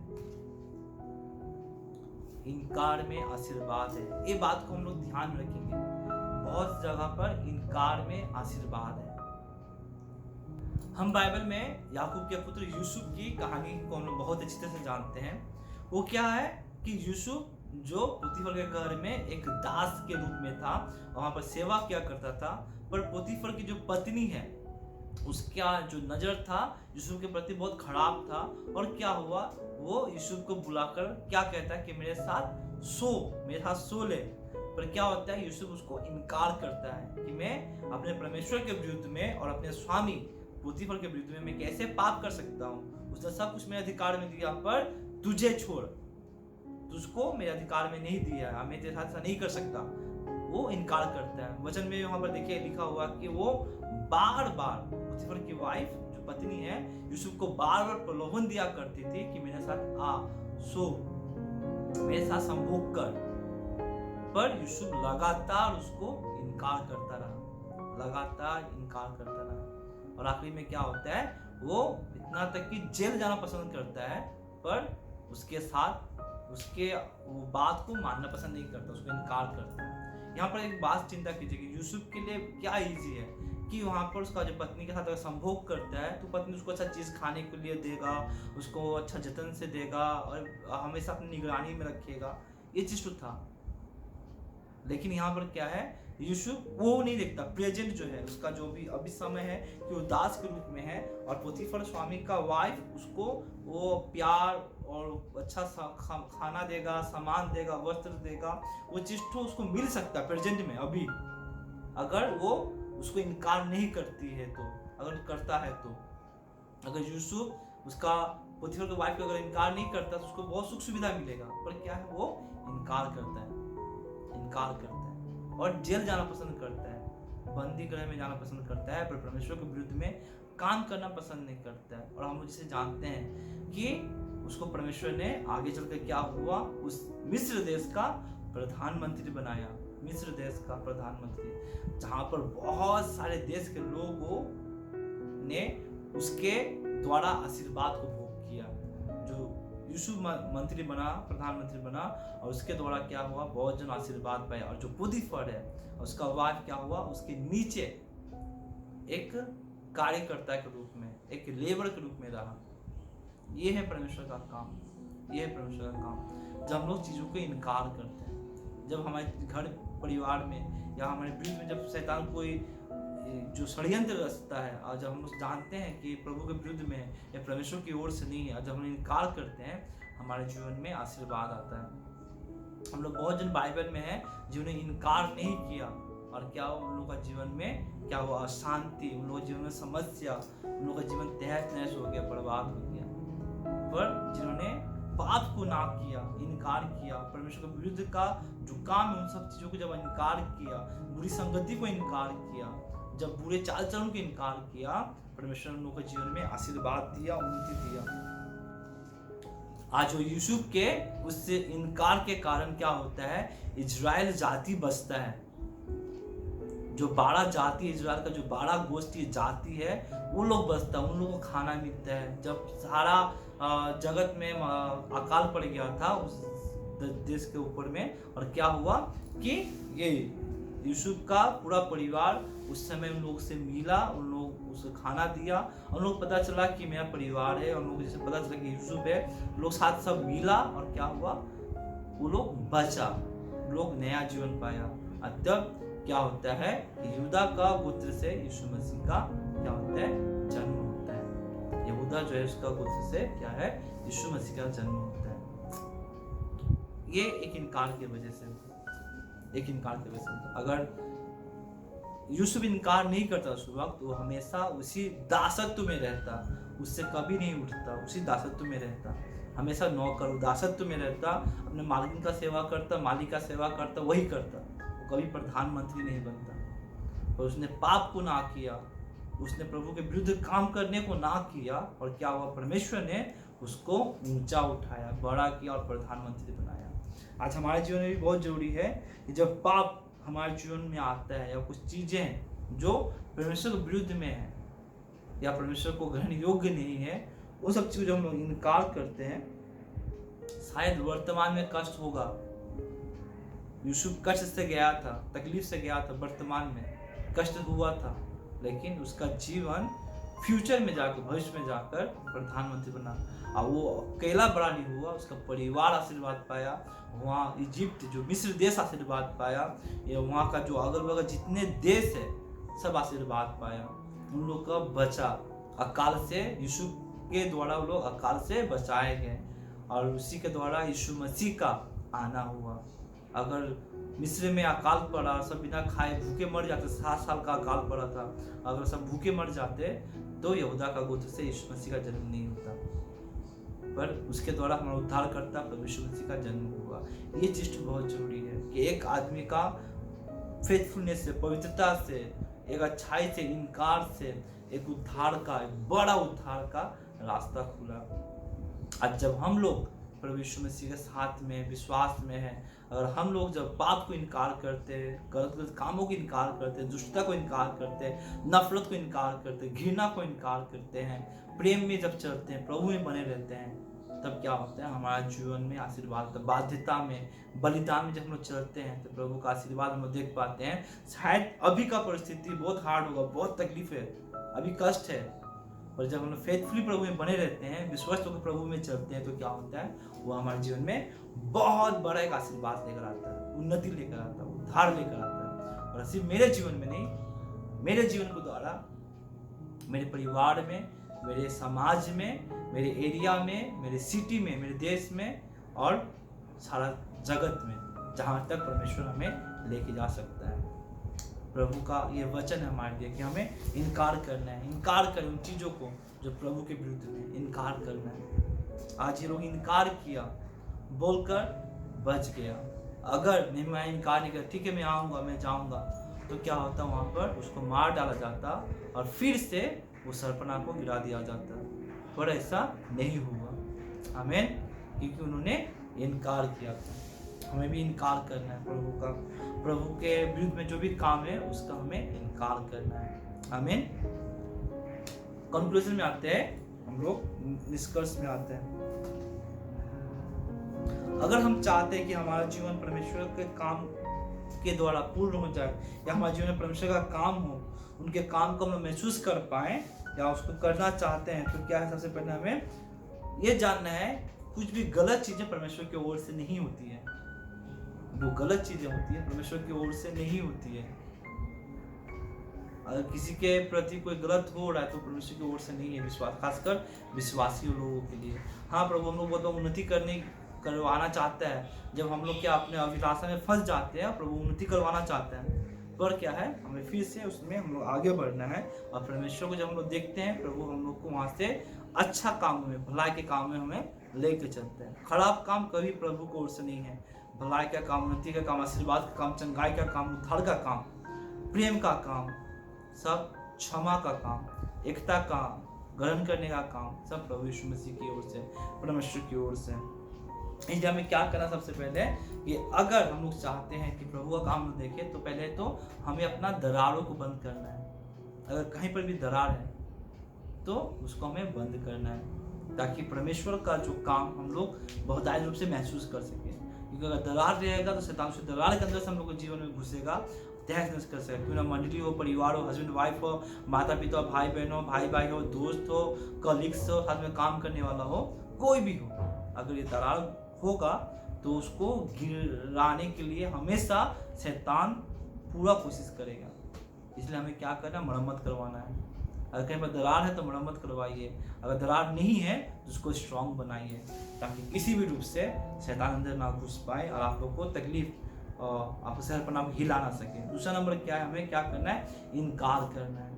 इनकार में आशीर्वाद है, ये बात को हम लोग ध्यान रखेंगे। बहुत जगह पर इनकार में आशीर्वाद है। हम बाइबल में याकूब के पुत्र यूसुफ की कहानी को हम लोग बहुत अच्छी तरह से जानते हैं। वो क्या है कि यूसुफ जो पोतीफर के घर में एक दास के रूप में था, वहां पर सेवा किया करता था, पर पोतीफर की जो पत्नी है उसका जो नजर था यूसुफ के प्रति बहुत खराब था। और क्या हुआ, वो यूसुफ को बुलाकर क्या कहता है कि मेरे साथ सो ले। पर क्या होता है, यूसुफ उसको इनकार करता है कि मैं अपने परमेश्वर के विरुद्ध में और अपने स्वामी पोतीफर के विरुद्ध में मैं कैसे पाप कर सकता हूँ। उसने सब कुछ मेरे अधिकार में दिया, पर तुझे छोड़, तुझको मेरे अधिकार में नहीं दिया, मैं तेरे साथ ऐसा नहीं कर सकता। वो इनकार करता है। वचन में वहां पर देखिए लिखा हुआ कि वो बार बार पोतीफर की वाइफ जो पत्नी है यूसुफ को बार बार प्रलोभन दिया करती थी कि मेरे साथ आ, सो, मेरे साथ संभोग कर। पर यूसुफ लगातार उसको इनकार करता रहा, लगातार इनकार करता रहा। और आखिरी में क्या होता है, वो इतना तक कि जेल जाना पसंद करता है, पर उसके साथ उसके वो बात को मानना पसंद नहीं करता, उसको इनकार करता है। यहाँ पर एक बात चिंता कीजिए कि यूसुफ के लिए क्या इजी है कि वहाँ पर उसका जो पत्नी के साथ अगर संभोग करता है तो पत्नी उसको अच्छा चीज़ खाने के लिए देगा, उसको अच्छा जतन से देगा और हमेशा अपनी निगरानी में रखेगा, ये चीज़ तो था। लेकिन यहाँ पर क्या है, यूसुफ वो नहीं देखता, प्रेजेंट जो है उसका जो भी अभी समय है कि वो दास के रूप में है और पोतीफर स्वामी का वाइफ उसको वो प्यार और अच्छा खाना देगा, सामान देगा, वस्त्र देगा, वो चीज तो उसको मिल सकता है प्रेजेंट में अभी, अगर वो उसको इनकार नहीं करती है तो, अगर करता है तो। अगर यूसुफ उसका पोतीफर के वाइफ को अगर इनकार नहीं करता तो उसको बहुत सुख सुविधा मिलेगा, पर क्या है, वो इनकार करता है और जेल जाना पसंद करता है, बंदी गृह में जाना पसंद करता है, पर परमेश्वर के विरुद्ध में काम करना पसंद नहीं करता है। और हम लोग जिसे जानते हैं कि उसको परमेश्वर ने आगे चलकर क्या हुआ, उस मिस्र देश का प्रधानमंत्री बनाया, मिस्र देश का प्रधानमंत्री, जहां पर बहुत सारे देश के लोगों ने उसके द्वारा आशीर्वाद को भोग किया। जो यूसुफ मंत्री बना, प्रधानमंत्री बना, और उसके द्वारा क्या हुआ, बहुत जन आशीर्वाद पाए। और जो पोतीफर है उसका वाइफ क्या हुआ, उसके नीचे एक कार्यकर्ता के रूप में, एक लेबर के रूप में रहा। ये है परमेश्वर का काम, ये है परमेश्वर का काम। जब हम लोग चीज़ों को इनकार करते हैं, जब हमारे घर परिवार में या हमारे विरुद्ध में जब शैतान कोई जो षड्यंत्र रचता है, और जब हम लोग जानते हैं कि प्रभु के विरुद्ध में है या परमेश्वर की ओर से नहीं है, और जब हम इनकार करते हैं, हमारे जीवन में आशीर्वाद आता है। हम लोग बहुत जन बाइबल में है जिन्होंने इनकार नहीं किया, और क्या उन लोगों का जीवन में क्या हुआ, अशांति, उन लोगों के जीवन में समस्या, उन लोगों का जीवन तहस नहस हो गया, बर्बाद हो गया। पर जिन्होंने पाप को ना किया, इनकार किया, परमेश्वर के विरुद्ध का जो काम है उन सब चीजों को जब इनकार किया, बुरी संगति को इनकार किया, जब बुरे चाल चलन को इनकार किया, परमेश्वर ने उनके जीवन में आशीर्वाद दिया, उन्नति दिया। आज वो यूसुफ के उससे इनकार के कारण क्या होता है, इजराइल जाति बचता है। जो 12 जाति, इजराइल का जो 12 गोष्ठी जाति है, वो लोग बचता है, उन लोगों को खाना मिलता है। जब सारा जगत में अकाल पड़ गया था उस देश के ऊपर में, और क्या हुआ कि ये यूसुफ का पूरा परिवार उस समय उन लोग से मिला, उन लोग उसे खाना दिया, उन लोग पता चला कि मेरा परिवार है, उन लोग जैसे पता चला कि यूसुफ है, लोग साथ सब मिला, और क्या हुआ, वो लोग बचा, लोग नया जीवन पाया। और तब क्या होता है, यहूदा का गोत्र से यीशु मसीह का क्या होता है, जन्म होता है। यहूदा जो है उसका गोत्र से क्या है, यीशु मसीह का जन्म होता है। ये एक इनकार की वजह से, एक इनकार की वजह से। अगर यूसुफ इनकार नहीं करता उस वक्त, वो हमेशा उसी दासत्व में रहता, उससे कभी नहीं उठता, उसी दासत्व में रहता, हमेशा नौकर दासत्व में रहता, अपने मालिक का सेवा करता, मालिक का सेवा करता, वही करता, वो कभी प्रधानमंत्री नहीं बनता। और उसने पाप को ना किया, उसने प्रभु के विरुद्ध काम करने को ना किया, और क्या हुआ, परमेश्वर ने उसको ऊंचा उठाया, बड़ा किया और प्रधानमंत्री बनाया। आज हमारे जीवन में भी बहुत जरूरी है कि जब पाप हमारे जीवन में आता है, या कुछ चीजें जो परमेश्वर के विरुद्ध में है या परमेश्वर को ग्रहण योग्य नहीं है, वो सब चीजों हम लोग इनकार करते हैं। शायद वर्तमान में कष्ट होगा, यूसुफ कष्ट से गया था, तकलीफ से गया था, वर्तमान में कष्ट हुआ था, लेकिन उसका जीवन फ्यूचर में जाकर, भविष्य में जाकर प्रधानमंत्री बना। और वो अकेला बड़ा नहीं हुआ, उसका परिवार आशीर्वाद पाया, वहाँ इजिप्ट जो मिस्र देश आशीर्वाद पाया, या वहाँ का जो अगल बगल जितने देश है सब आशीर्वाद पाया। उन लोग का बचा अकाल से, यूसुफ के द्वारा वो लोग अकाल से बचाए गए, और उसी के द्वारा यीशु मसीह का आना हुआ। अगर मिस्र में अकाल पड़ा, सब बिना खाए भूखे मर जाते, 7 साल का अकाल पड़ा था, अगर सब भूखे मर जाते तो यहूदा का गोत्र से यीशु मसीह का जन्म नहीं होता, पर उसके द्वारा हमारा उद्धार करता प्रभु यीशु मसीह का जन्म हुआ। ये चीज बहुत जरूरी है कि एक आदमी का फेथफुलनेस से, पवित्रता से, एक अच्छाई से, इनकार से एक उद्धार का, एक बड़ा उद्धार का रास्ता खुला। आज जब हम लोग प्रभु यीशु मसीह के साथ में विश्वास में है। अगर हम लोग जब पाप को इनकार करते, गलत गलत कामों को इनकार करते, दुष्टता को इनकार करते, नफरत को इनकार करते, घृणा को इनकार करते हैं, प्रेम में जब चलते हैं, प्रभु में बने रहते हैं, तब क्या होता है, हमारा जीवन में आशीर्वाद होता है। बाध्यता में, बलिदान में जब हम लोग चलते हैं तो प्रभु का आशीर्वाद हम लोग देख पाते हैं। शायद अभी का परिस्थिति बहुत हार्ड होगा, बहुत तकलीफ है, अभी कष्ट है, पर जब हम लोग फेथफुली प्रभु में बने रहते हैं, विश्वास होकर प्रभु में चलते हैं, तो क्या होता है, वो हमारे जीवन में बहुत बड़ा एक आशीर्वाद लेकर आता है, उन्नति लेकर आता है, उद्धार लेकर आता है। और सिर्फ मेरे जीवन में नहीं, मेरे जीवन के द्वारा मेरे परिवार में, मेरे समाज में, मेरे एरिया में, मेरे सिटी में, मेरे देश में और सारा जगत में, जहाँ तक परमेश्वर हमें लेके जा सकता है। प्रभु का ये वचन है हमारे लिए कि हमें इनकार करना है, इनकार करें उन चीज़ों को जो प्रभु के विरुद्ध में, इनकार करना है। आज ये लोग इनकार किया, बोलकर बच गया। अगर नेहमिया इनकार नहीं किया, ठीक है मैं आऊँगा, मैं जाऊँगा, तो क्या होता, वहाँ पर उसको मार डाला जाता और फिर से वो सरपना को गिरा दिया जाता। पर ऐसा नहीं हुआ, आमीन, क्योंकि उन्होंने इनकार किया था। हमें भी इनकार करना है प्रभु का, प्रभु के विरुद्ध में जो भी काम है उसका हमें इनकार करना है, आमीन। कंक्लूजन में आते हैं हम लोग, निष्कर्ष में आते हैं। अगर हम चाहते हैं कि हमारा जीवन परमेश्वर के काम के द्वारा पूर्ण हो जाए, या हमारे जीवन में परमेश्वर का काम हो, उनके काम को हम महसूस कर पाए या उसको करना चाहते हैं, तो क्या है, सबसे पहले हमें ये जानना है, कुछ भी गलत चीजें परमेश्वर की ओर से नहीं होती है। वो गलत चीजें होती है परमेश्वर की ओर से नहीं होती है। अगर किसी के प्रति कोई गलत हो रहा है तो परमेश्वर की ओर से नहीं है, विश्वास, खासकर विश्वासी लोगों के लिए। हाँ, प्रभु हम लोग बहुत उन्नति करवाना चाहता है। जब हम लोग क्या अपने अभिलाषा में फंस जाते हैं, प्रभु उन्नति करवाना चाहते हैं, पर क्या है, हमें फिर से उसमें हम लोग आगे बढ़ना है। और परमेश्वर को जब हम लोग देखते हैं, प्रभु हम लोग को वहाँ से अच्छा काम में, भलाई के काम में हमें लेके चलते हैं। खराब काम कभी प्रभु की ओर से नहीं है। भलाई का काम, उन्नति का काम, आशीर्वाद का काम, चंगाई का काम, उद्धार का काम, प्रेम का काम, सब क्षमा का काम, एकता का ग्रहण करने का काम, सब प्रभु यीशु मसीह की ओर से, परमेश्वर की ओर से। इसलिए हमें क्या करना, सबसे पहले कि अगर हम लोग चाहते हैं कि प्रभु का काम देखें, तो पहले तो हमें अपना दरारों को बंद करना है। अगर कहीं पर भी दरार है तो उसको हमें बंद करना है, ताकि परमेश्वर का जो काम हम लोग बहुतायत रूप से महसूस कर सकें। क्योंकि अगर दरार रहेगा तो शैतान उस दरार के अंदर से हम लोग को जीवन में घुसेगा, तहस कर सके। क्यों ना मंडली हो, परिवार हो, हस्बैंड वाइफ हो, माता पिता हो, भाई बहन हो, भाई भाई हो, दोस्त हो, कलीग्स हो, साथ में काम करने वाला हो, कोई भी हो, अगर ये दरार होगा तो उसको गिराने के लिए हमेशा शैतान पूरा कोशिश करेगा। इसलिए हमें क्या करना है, मरम्मत करवाना है। अगर कहीं पर दरार है तो मरम्मत करवाइए, अगर दरार नहीं है तो उसको स्ट्रॉन्ग बनाइए, ताकि किसी भी रूप से शैतान अंदर ना घुस पाए और आप लोग को तकलीफ, आपको शहरपना को हिला ना सके। दूसरा नंबर क्या है, हमें क्या करना है, इनकार करना है।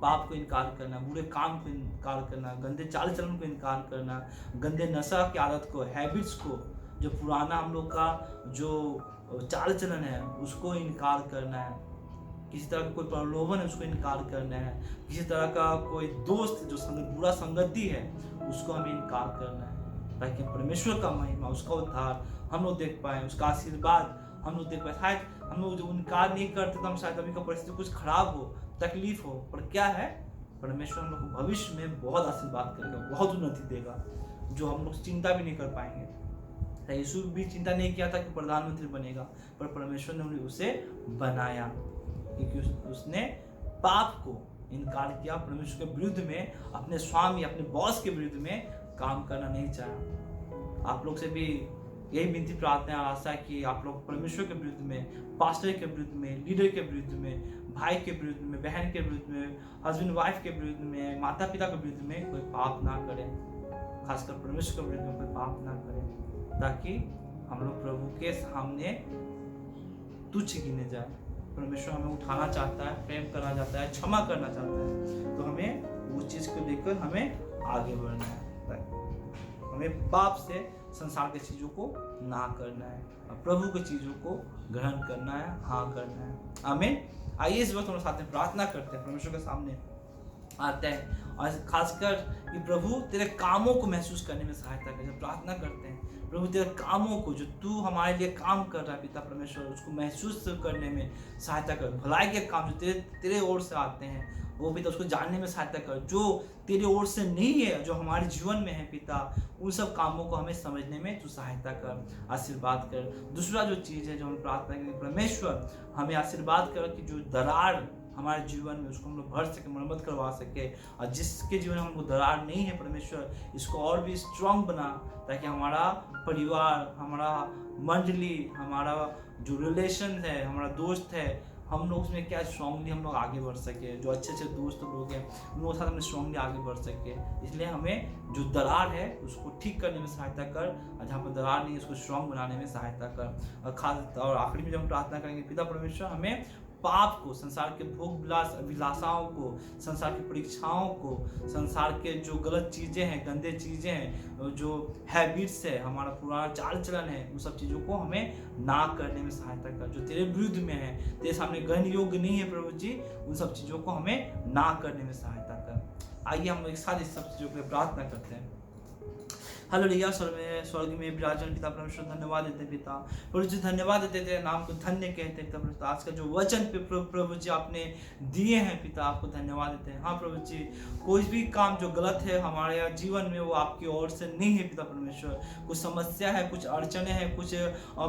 पाप को इनकार करना, बुरे काम को इनकार करना, गंदे चाल चलन को इनकार करना, गंदे नशा की आदत को, हैबिट्स को, जो पुराना हम लोग का जो चाल चलन है उसको इनकार करना है। किसी तरह का कोई प्रलोभन है उसको इनकार करना है। किसी तरह का कोई दोस्त जो बुरा संगति है उसको हमें इनकार करना है, ताकि परमेश्वर का महिमा, उसका उद्धार हम लोग देख पाए, उसका आशीर्वाद हम लोग देख पाए। शायद हम लोग जो इनकार नहीं करते तो हम शायद अभी का परिस्थिति कुछ खराब हो, तकलीफ हो, पर क्या है, परमेश्वर हम लोग को भविष्य में बहुत आशीर्वाद करेगा, बहुत उन्नति देगा, जो हम लोग चिंता भी नहीं कर पाएंगे। यीशु भी चिंता नहीं किया था कि प्रधानमंत्री बनेगा, पर परमेश्वर ने उसे बनाया, क्योंकि उसने पाप को इनकार किया, परमेश्वर के विरुद्ध में, अपने स्वामी, अपने बॉस के विरुद्ध में काम करना नहीं चाहा। आप लोग से भी यही विनती, प्रार्थना, आशा है कि आप लोग परमेश्वर के विरुद्ध में, पास्टर के विरुद्ध में, लीडर के विरुद्ध में, भाई के विरुद्ध में, बहन के विरुद्ध में, हस्बैंड वाइफ के विरुद्ध में, माता पिता के विरुद्ध में कोई पाप ना करें, खासकर परमेश्वर के विरुद्ध में कोई पाप ना करें, ताकि हम लोग प्रभु के सामने तुच्छ गिने जाए। परमेश्वर हमें उठाना चाहता है, प्रेम करना चाहता है, क्षमा करना चाहता है, तो हमें उस चीज को लेकर हमें आगे बढ़ना है। हमें पाप से, संसार के चीजों को ना करना है, और प्रभु की चीजों को ग्रहण करना है, हाँ करना है। आमीन। आइए इस वक्त हम साथ में प्रार्थना करते हैं, परमेश्वर के सामने आते हैं, और खासकर कि प्रभु तेरे कामों को महसूस करने में सहायता करे। प्रार्थना करते हैं प्रभु तेरे कामों को जो तू हमारे लिए काम कर रहा है पिता परमेश्वर, उसको महसूस करने में सहायता कर। भलाई के काम जो तेरे तेरे ओर से आते हैं वो पिता उसको जानने में सहायता कर। जो तेरे ओर से नहीं है, जो हमारे जीवन में है पिता, उन सब कामों को हमें समझने में तू सहायता कर, आशीर्वाद कर। दूसरा जो चीज़ है जो हम प्रार्थना करें, परमेश्वर हमें आशीर्वाद कर कि जो दरार हमारे जीवन में उसको हम लोग भर सके, मरम्मत करवा सके। और जिसके जीवन में हमको दरार नहीं है परमेश्वर, इसको और भी स्ट्रांग बना, ताकि हमारा परिवार, हमारा मंडली, हमारा जो रिलेशन है, हमारा दोस्त है, हम लोग उसमें क्या स्ट्रांगली हम लोग आगे बढ़ सके। जो अच्छे अच्छे दोस्त लोग हैं उन लोगों के साथ हम स्ट्रांगली आगे बढ़ सके। इसलिए हमें जो दरार है उसको ठीक करने में सहायता कर, और जहाँ पर दरार नहीं है उसको स्ट्रांग बनाने में सहायता कर। और खास और आखिरी में जब हम प्रार्थना करेंगे, पिता परमेश्वर हमें पाप को, संसार के भोग विलास अभिलाषाओं को, संसार की परीक्षाओं को, संसार के जो गलत चीज़ें हैं, गंदे चीज़ें हैं, जो हैबिट्स है, हमारा पुराना चाल चलन है, उन सब चीज़ों को हमें ना करने में सहायता कर। जो तेरे विरुद्ध में है, तेरे सामने ग्रहण योग्य नहीं है प्रभु जी, उन सब चीज़ों को हमें ना करने में सहायता कर। आइए हम एक साथ इस सब चीज़ों के लिए प्रार्थना करते हैं। हालेलुया। स्वर्ग में विराजमान पिता परमेश्वर, धन्यवाद देते पिता प्रभु जी, धन्यवाद देते तेरे नाम को धन्य कहते पिता परमेश्वर। आज का जो वचन प्रभु जी आपने दिए हैं पिता, आपको धन्यवाद देते हैं। हाँ प्रभु जी, कोई भी काम जो गलत है हमारे जीवन में वो आपकी ओर से नहीं है पिता परमेश्वर। कुछ समस्या है, कुछ अड़चने हैं, कुछ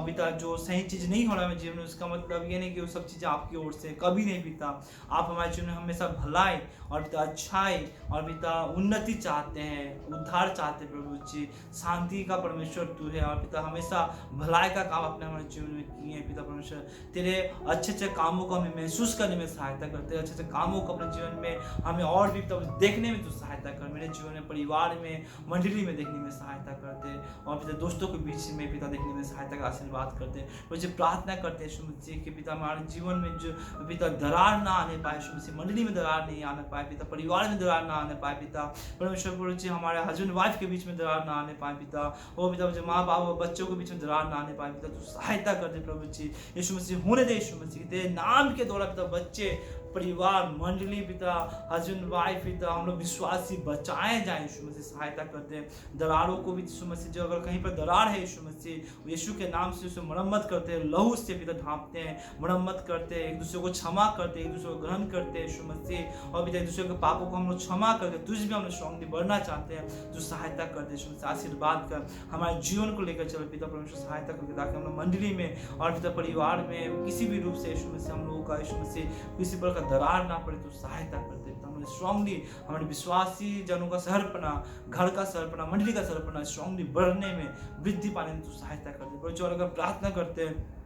पिता जो सही चीज़ नहीं हो रहा है जीवन में, उसका मतलब ये नहीं कि वो सब चीज़ें आपकी ओर से, कभी नहीं पिता। आप हमारे जीवन में हमेशा भलाई और पिता अच्छाई और पिता उन्नति चाहते हैं, उद्धार चाहते हैं प्रभु जी। शांति का परमेश्वर तू है, और पिता हमेशा भलाई का काम अपने हमारे जीवन में किए हैं पिता परमेश्वर। तेरे अच्छे अच्छे कामों को हमें महसूस करने में सहायता करते हैं, अच्छे अच्छे कामों को अपने जीवन में हमें और भी देखने में तू सहायता कर। मेरे जीवन में, परिवार में, मंडली में देखने में सहायता करते, और पिता दोस्तों के बीच में पिता देखने में सहायता का आशीर्वाद करते। मुझे प्रार्थना करते हैं यीशु मसीह कि पिता हमारे जीवन में जो पिता दरार ना आने पाए, यीशु मसीह मंडली में दरार नहीं आने पाए पिता, परिवार में दरार ना आने पाए पिता परमेश्वर। प्रभु जी हमारे हस्बैंड वाइफ के बीच में दरार ना आने पाए पिता, वो पिता जो माँ बाप और बच्चों के बीच में दरार ना आने पाए पिता, तू सहायता कर दे प्रभु जी। यीशु मसीह होने दे यीशु मसीह, तेरे नाम के द्वारा पिता बच्चे, परिवार, मंडली पिता, हस्बैंड वाइफ पिता, हम लोग विश्वासी बचाए जाए यीशु मसीह, सहायता कर दे। दरारों को भी यीशु मसीह, जो अगर कहीं पर दरार है यीशु मसीह, यीशु के नाम से उसे मरम्मत करते हैं, लहू से पिता ढांपते हैं, मरम्मत करते हैं, एक दूसरे को क्षमा करते हैं, एक दूसरे को ग्रहण करते हैं यीशु मसीह, और पिता एक दूसरे के पापों को हम लोग क्षमा करके तुझ भी हम लोग स्ट्रांगली बढ़ना चाहते हैं, जो सहायता कर दे यीशु मसीह। आशीर्वाद कर, हमारे जीवन को लेकर चलो पिता परमेश्वर, सहायता करके, ताकि हम लोग मंडली में और पिता परिवार में किसी भी रूप से यीशु मसीह हम लोगों का यीशु मसीह किसी प्रकार का दरार ना पड़े, तो सहायता करते। हम स्ट्रांगली हमारे विश्वासी जनों का सहरपना, घर का सहरपना, मंडली का सहरपना स्ट्रांगली बढ़ने में, वृद्धि पाने में तो सहायता करते। पर जो अगर प्रार्थना करते हैं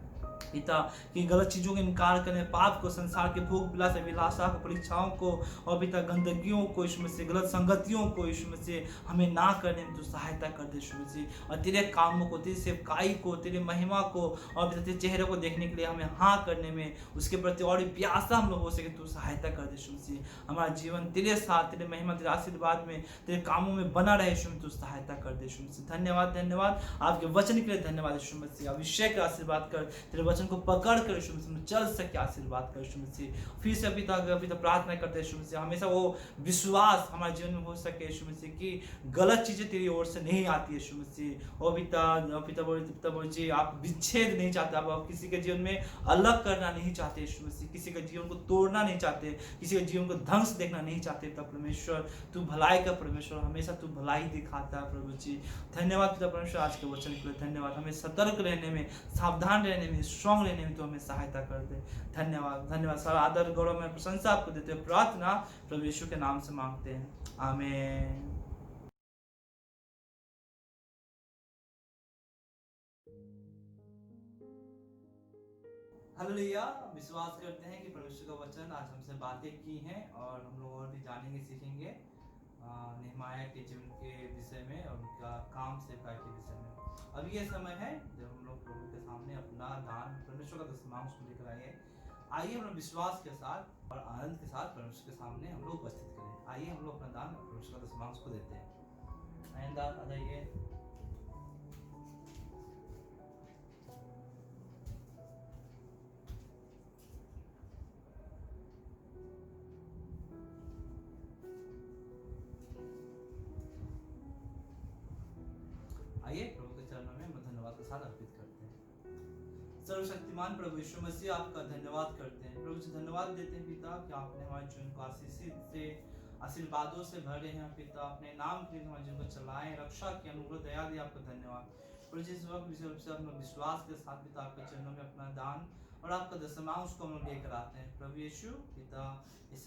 पिता कि गलत चीज़ों का इनकार करें, पाप को, संसार के भोग विलास अभिलाषा को, परीक्षाओं को, और पिता गंदगियों को यीशु मसीह, गलत संगतियों को यीशु मसीह हमें ना करने में तो सहायता कर दे यीशु मसीह। और तेरे कामों को, तेरी सेवकाई को, तेरी महिमा को, और पिता तेरे चेहरे को देखने के लिए हमें हाँ करने में, उसके प्रति और भी प्यासा हम लोग हो सके, तो सहायता कर दे यीशु मसीह। हमारा जीवन तेरे साथ, तेरे महिमा, तेरे आशीर्वाद में, तेरे कामों में बना रहे यीशु मसीह, तो सहायता कर दे यीशु मसीह। धन्यवाद, धन्यवाद आपके वचन के लिए, धन्यवाद यीशु मसीह। अभिषेक का आशीर्वाद कर, तेरे वचन को पकड़ कर यीशु मसीह चल सके, आशीर्वाद कर यीशु मसीह। फिर से पिता प्रार्थना करते हैं यीशु मसीह, हमेशा वो विश्वास हमारे जीवन में हो सके यीशु मसीह कि गलत चीजें तेरी ओर से नहीं आती यीशु मसीह। ओ पिता जी, आप विच्छेद नहीं चाहते, आप किसी के जीवन में अलग करना नहीं चाहते यीशु मसीह, किसी के जीवन को तोड़ना नहीं चाहते, किसी के जीवन को ध्वंस देखना नहीं चाहते पिता परमेश्वर। तू भलाई का परमेश्वर, हमेशा तू भलाई दिखाता है प्रभु जी। धन्यवाद पिता परमेश्वर आज के वचन के लिए, धन्यवाद। हमें सतर्क रहने में, सावधान रहने में, स्ट्रांग रहने में तो हमें सहायता कर दे। धन्यवाद, धन्यवाद। सारा आदर गौरव में प्रशंसा आपको देते हैं, प्रार्थना प्रभु यीशु के नाम से मांगते हैं, आमीन। हालेलुया। विश्वास करते हैं कि परमेश्वर का वचन आज हमसे बातें की हैं, और हम लोग और भी जानेंगे, सीखेंगे नेहमाया के जीवन के विषय में और उनका काम सेवकाई के विषय में। अब ये समय है जब हम लोग प्रभु के सामने अपना दान, परमेश्वर का दशमांश को लेकर आइए। आइए हम लोग विश्वास के साथ और आनंद के साथ परमेश्वर के सामने हम लोग उपस्थित करें। आइए हम लोग अपना दान परमेश्वर का दशमांश को देते हैं। आइंदा आ जाइए। आइए प्रभु के चरणों में सर्वशक्तिमान प्रभु यीशु मसीह आपका धन्यवाद करते हैं प्रभु जी, धन्यवाद देते हैं पिता कि आपने हमारे जीवन को आशीषित से आशीर्वादों से भरे हैं पिता, अपने नाम के लिए हमारे जीवन को चलाएं, रक्षा की अनुग्रह दया दी, आपका धन्यवाद प्रभु जी। इस वक्त विशेष रूप से हम लोग विश्वास के साथ पिता आपके चरणों में अपना दान और आपका दशमांश को हम लोग लेकर आते हैं प्रभु यीशु पिता। इस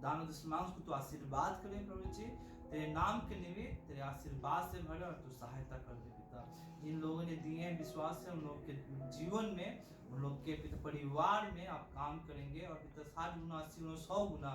दान और दशमांश को तो आशीर्वाद करें प्रभु जी, तेरे नाम के निमित्त तेरे आशीर्वाद से भरे और तू सहायता कर दे पिता। जिन लोगों ने दिए हैं विश्वास से उन लोग के जीवन में, उन लोग के पिता परिवार में आप काम करेंगे और पिता 60 गुना 80 गुना 100 गुना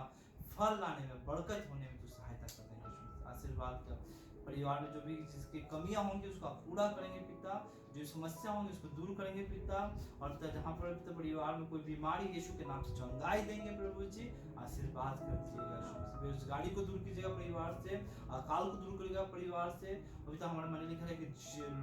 फल लाने में, बरकत होने में तू सहायता कर देंगे। आशीर्वाद का परिवार में जो भी जिसकी कमियां होंगी उसको आप पूरा करेंगे पिता, जो समस्या होंगी उसको दूर करेंगे पिता। और पिता जहाँ पर पिता परिवार में कोई बीमारी यीशु के नाम से चंगाई देंगे प्रभु जी, आशीर्वाद कर दीजिएगा। बेरोजगारी को दूर कीजिएगा परिवार से, अकाल को दूर करिएगा परिवार से। पिता हमारे मन में लिखा है कि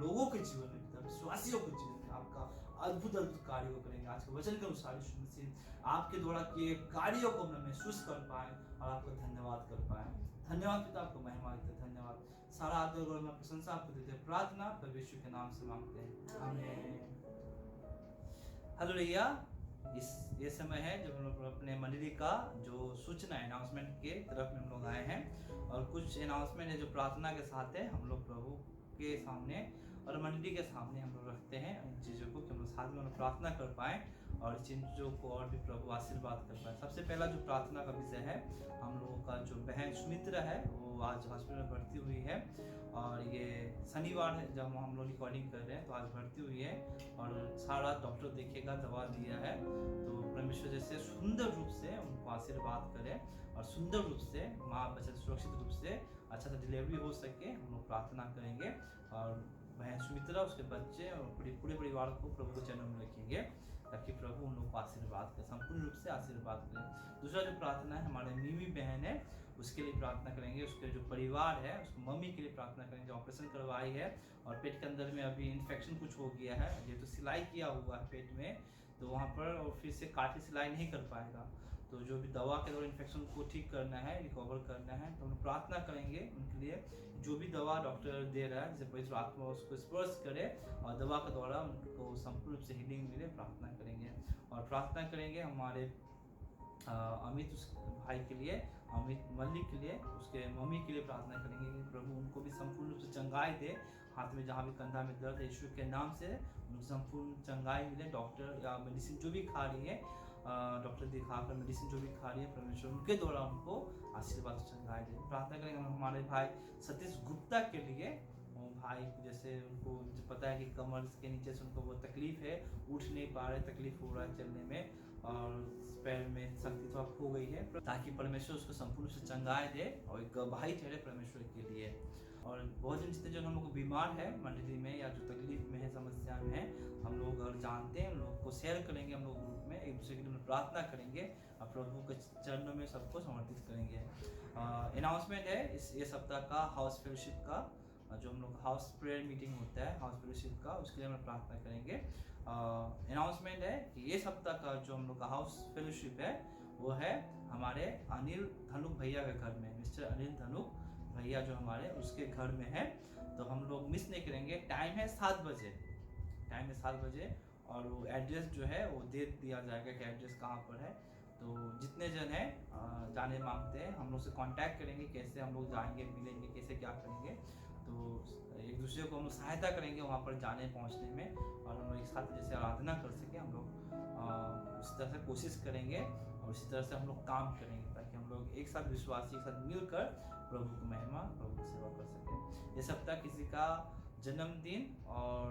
लोगों के जीवन में पिता, विश्वासियों के जीवन में आपका अद्भुत अद्भुत कार्य को करेंगे। आज के वचन के अनुसार यीशु मसीह आपके द्वारा किए कार्यों को हम महसूस कर पाए और आपको धन्यवाद कर पाए। धन्यवाद पिता, आपको महिमा देते हैं, धन्यवाद। सारा आदर और प्रशंसा आपको देते हैं। प्रार्थना प्रभु यीशु के नाम से मांगते हैं, आमीन। हालेलुया। ये समय है जब हम लोग अपने मंडली का जो सूचना अनाउंसमेंट के तरफ में हम लोग आए हैं और कुछ अनाउंसमेंट है जो प्रार्थना के साथ है हम लोग प्रभु के सामने और मंडली के सामने हम लोग रखते हैं इन चीज़ों को कि हम लोग साथ में प्रार्थना कर पाएँ और इन चीज़ों को और भी प्रभु आशीर्वाद कर पाए। सबसे पहला जो प्रार्थना का विषय है, हम लोगों का जो बहन सुमित्रा है वो आज हॉस्पिटल में भर्ती हुई है और ये शनिवार है जब हम लोग रिकॉर्डिंग कर रहे हैं, तो आज भर्ती हुई है और सारा डॉक्टर देखेगा, दवा दिया है। तो परमेश्वर जैसे सुंदर रूप से उनको आशीर्वाद करे और सुंदर रूप से माँ बच्चा सुरक्षित रूप से अच्छा सा डिलीवरी हो सके, हम लोग प्रार्थना करेंगे। और बहन सुमित्रा, उसके बच्चे और पूरे परिवार को प्रभु के चरणों में रखेंगे ताकि प्रभु उन लोगों को आशीर्वाद करे, संपूर्ण रूप से आशीर्वाद करें। दूसरा जो प्रार्थना है, हमारे मीमी बहन है उसके लिए प्रार्थना करेंगे। उसके जो परिवार है उसको मम्मी के लिए प्रार्थना करेंगे, ऑपरेशन करवाई है और पेट के अंदर में अभी इन्फेक्शन कुछ हो गया है, ये तो सिलाई किया हुआ है पेट में, तो वहाँ पर और फिर से काट के सिलाई नहीं कर पाएगा। तो जो भी दवा के द्वारा इन्फेक्शन को ठीक करना है, रिकवर करना है, तो हम प्रार्थना करेंगे उनके लिए। जो भी दवा डॉक्टर दे रहा है, जैसे पवित्र आत्मा उसको स्पर्श करे और दवा के द्वारा उनको संपूर्ण रूप से हीलिंग मिले, प्रार्थना करेंगे। और प्रार्थना करेंगे हमारे अमित उस भाई के लिए, अमित मल्लिक के लिए, उसके मम्मी के लिए प्रार्थना करेंगे कि प्रभु उनको भी संपूर्ण रूप से चंगाई दे। हाथ में जहाँ भी कंधा में दर्द है, यीशु के नाम से उनको संपूर्ण चंगाई मिले। डॉक्टर या मेडिसिन जो भी खा रही है, डॉक्टर दिखाकर मेडिसिन जो भी खा रही है, परमेश्वर उनके द्वारा उनको आशीर्वाद चंगाई दे। प्रार्थना करेंगे हमारे भाई सतीश गुप्ता के लिए। भाई जैसे उनको पता है कि कमर के नीचे से उनको वो तकलीफ है, उठ नहीं पा रहे, तकलीफ हो रहा है चलने में और पैर में शक्ति थोड़ा खो गई है, ताकि परमेश्वर उसको संपूर्ण से चंगाई दे और एक गवाही ठहरे परमेश्वर के लिए। और बहुत जन जितने जन हम लोग बीमार है मंडली में या जो तकलीफ में है, समस्या में है, हम लोग अगर जानते हैं उन लोग को शेयर करेंगे, हम लोग ग्रुप में एक दूसरे के लिए प्रार्थना करेंगे और प्रभु के चरणों में सबको समर्पित करेंगे। अनाउंसमेंट है ये सप्ताह का हाउस फेलोशिप का, जो हम लोग हाउस प्रेयर मीटिंग होता है हाउस फेलोशिप का, उसके लिए हम प्रार्थना करेंगे। अनाउंसमेंट है कि ये सप्ताह का जो हम लोग का हाउस फेलोशिप है वो है हमारे अनिल धनुक भैया के घर में। मिस्टर अनिल धनुक भैया जो हमारे उसके घर में है, तो हम लोग मिस नहीं करेंगे। टाइम है 7 बजे, टाइम है 7 बजे और वो एड्रेस जो है वो दे दिया जाएगा कि एड्रेस कहाँ पर है। तो जितने जन हैं जाने मांगते हैं, हम लोग से कांटेक्ट करेंगे, कैसे हम लोग जाएंगे, मिलेंगे, कैसे क्या करेंगे। तो एक दूसरे को हम लोग सहायता करेंगे वहाँ पर जाने पहुँचने में और हम लोग एक साथ जैसे आराधना कर सकें, हम लोग उसी तरह से कोशिश करेंगे और इसी तरह से हम लोग काम करेंगे ताकि हम लोग एक साथ विश्वासी एक साथ मिलकर प्रभु की महिमा, प्रभु की सेवा कर सकें। ये सप्ताह किसी का जन्मदिन और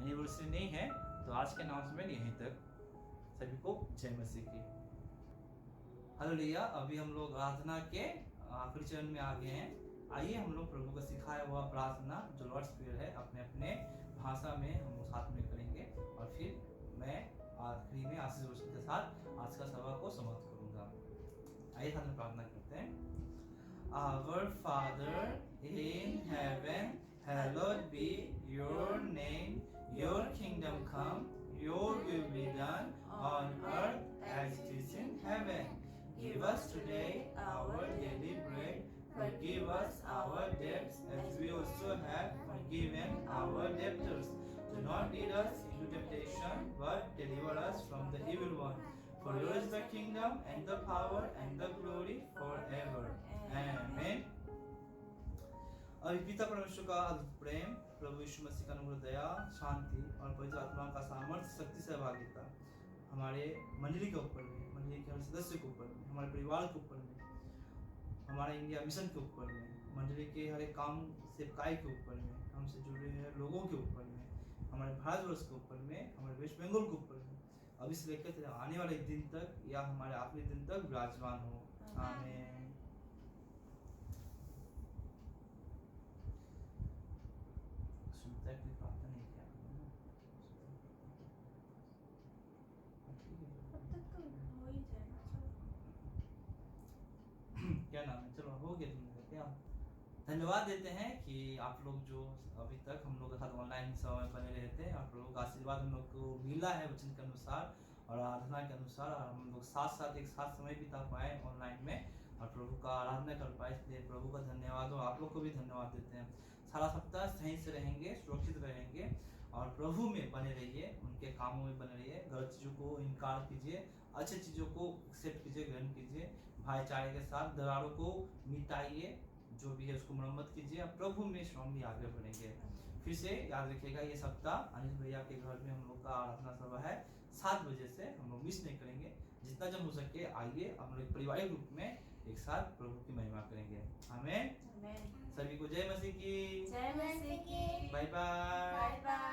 एनिवर्सरी नहीं है, तो आज के अनाउंसमेंट यहीं तक। सभी को जय मसीह की। हालेलुया। अभी हम लोग आराधना के आखिरी चरण में आ गए हैं। आइए हम लोग प्रभु का सिखाया हुआ प्रार्थना जो लॉर्ड्स प्रेयर है अपने अपने भाषा में हम लोग साथ में करेंगे और फिर मैं आखिरी में आशीष वचन के साथ आज का सभा को समाप्त करूंगा। आइए साथ में प्रार्थना करते हैं। Our Father in heaven, hallowed be your name. Your kingdom come. Your will be done on earth as it is in heaven. Give us today our daily bread. Forgive us our debts as we also have forgiven our debtors. Do not lead us into temptation, but deliver us from the evil one. For yours is the kingdom and the power and the glory forever. Amen. अभी पिता परमेश्वर का अद्भुत प्रेम, प्रभु यीशु मसीह का अनुग्रह, दया, शांति और पवित्र आत्मा का सामर्थ्य, शक्ति, सहभागिता हमारे मंडली के ऊपर में, मंडली के हर सदस्य के ऊपर में, हमारे परिवार के ऊपर में, हमारे इंडिया मिशन के ऊपर में, मंडली के हर एक काम सेवकाई के ऊपर में, हमसे जुड़े हुए लोगों के ऊपर में, हमारे भारतवर्ष के ऊपर में, हमारे वेस्ट बंगाल के ऊपर में, अभी से लेकर आने वाले दिन तक या हमारे आखिरी दिन तक विराजमान हो। आमीन। सुनता है, कोई प्रार्थना नहीं किया क्या नाम है, चलो हो गया तुम क्या। धन्यवाद देते हैं कि आप लोग जो अभी तक हम लोग के साथ ऑनलाइन समय बने रहते हैं, आप लोगों का आशीर्वाद हम लोग को मिला है वचन के अनुसार और आराधना के अनुसार, और हम लोग साथ साथ एक साथ समय बिता पाए ऑनलाइन में और प्रभु का आराधना कर पाए, इसलिए प्रभु का धन्यवाद और आप लोग को भी धन्यवाद देते हैं। सारा सप्ताह सही से रहेंगे, सुरक्षित रहेंगे और प्रभु में बने रहिए, उनके कामों में बने रहिए, गलत चीज़ों को इनकार कीजिए, अच्छी चीज़ों को एक्सेप्ट कीजिए, ग्रहण कीजिए, भाईचारे के साथ दरारों को मिटाइए, जो भी है उसको मरम्मत कीजिए, अब प्रभु में स्ट्रांगली आगे बढ़ेंगे। फिर से याद रखिएगा, ये सप्ताह अनिल भैया के घर में हम लोग का आराधना सभा है 7 बजे से, हम लोग मिस नहीं करेंगे, जितना जब हो सके आइए, हम लोग पारिवारिक रूप में एक साथ प्रभु की महिमा करेंगे। आमीन। सभी को जय मसीह की। जय मसीह की। Bye bye. Bye bye.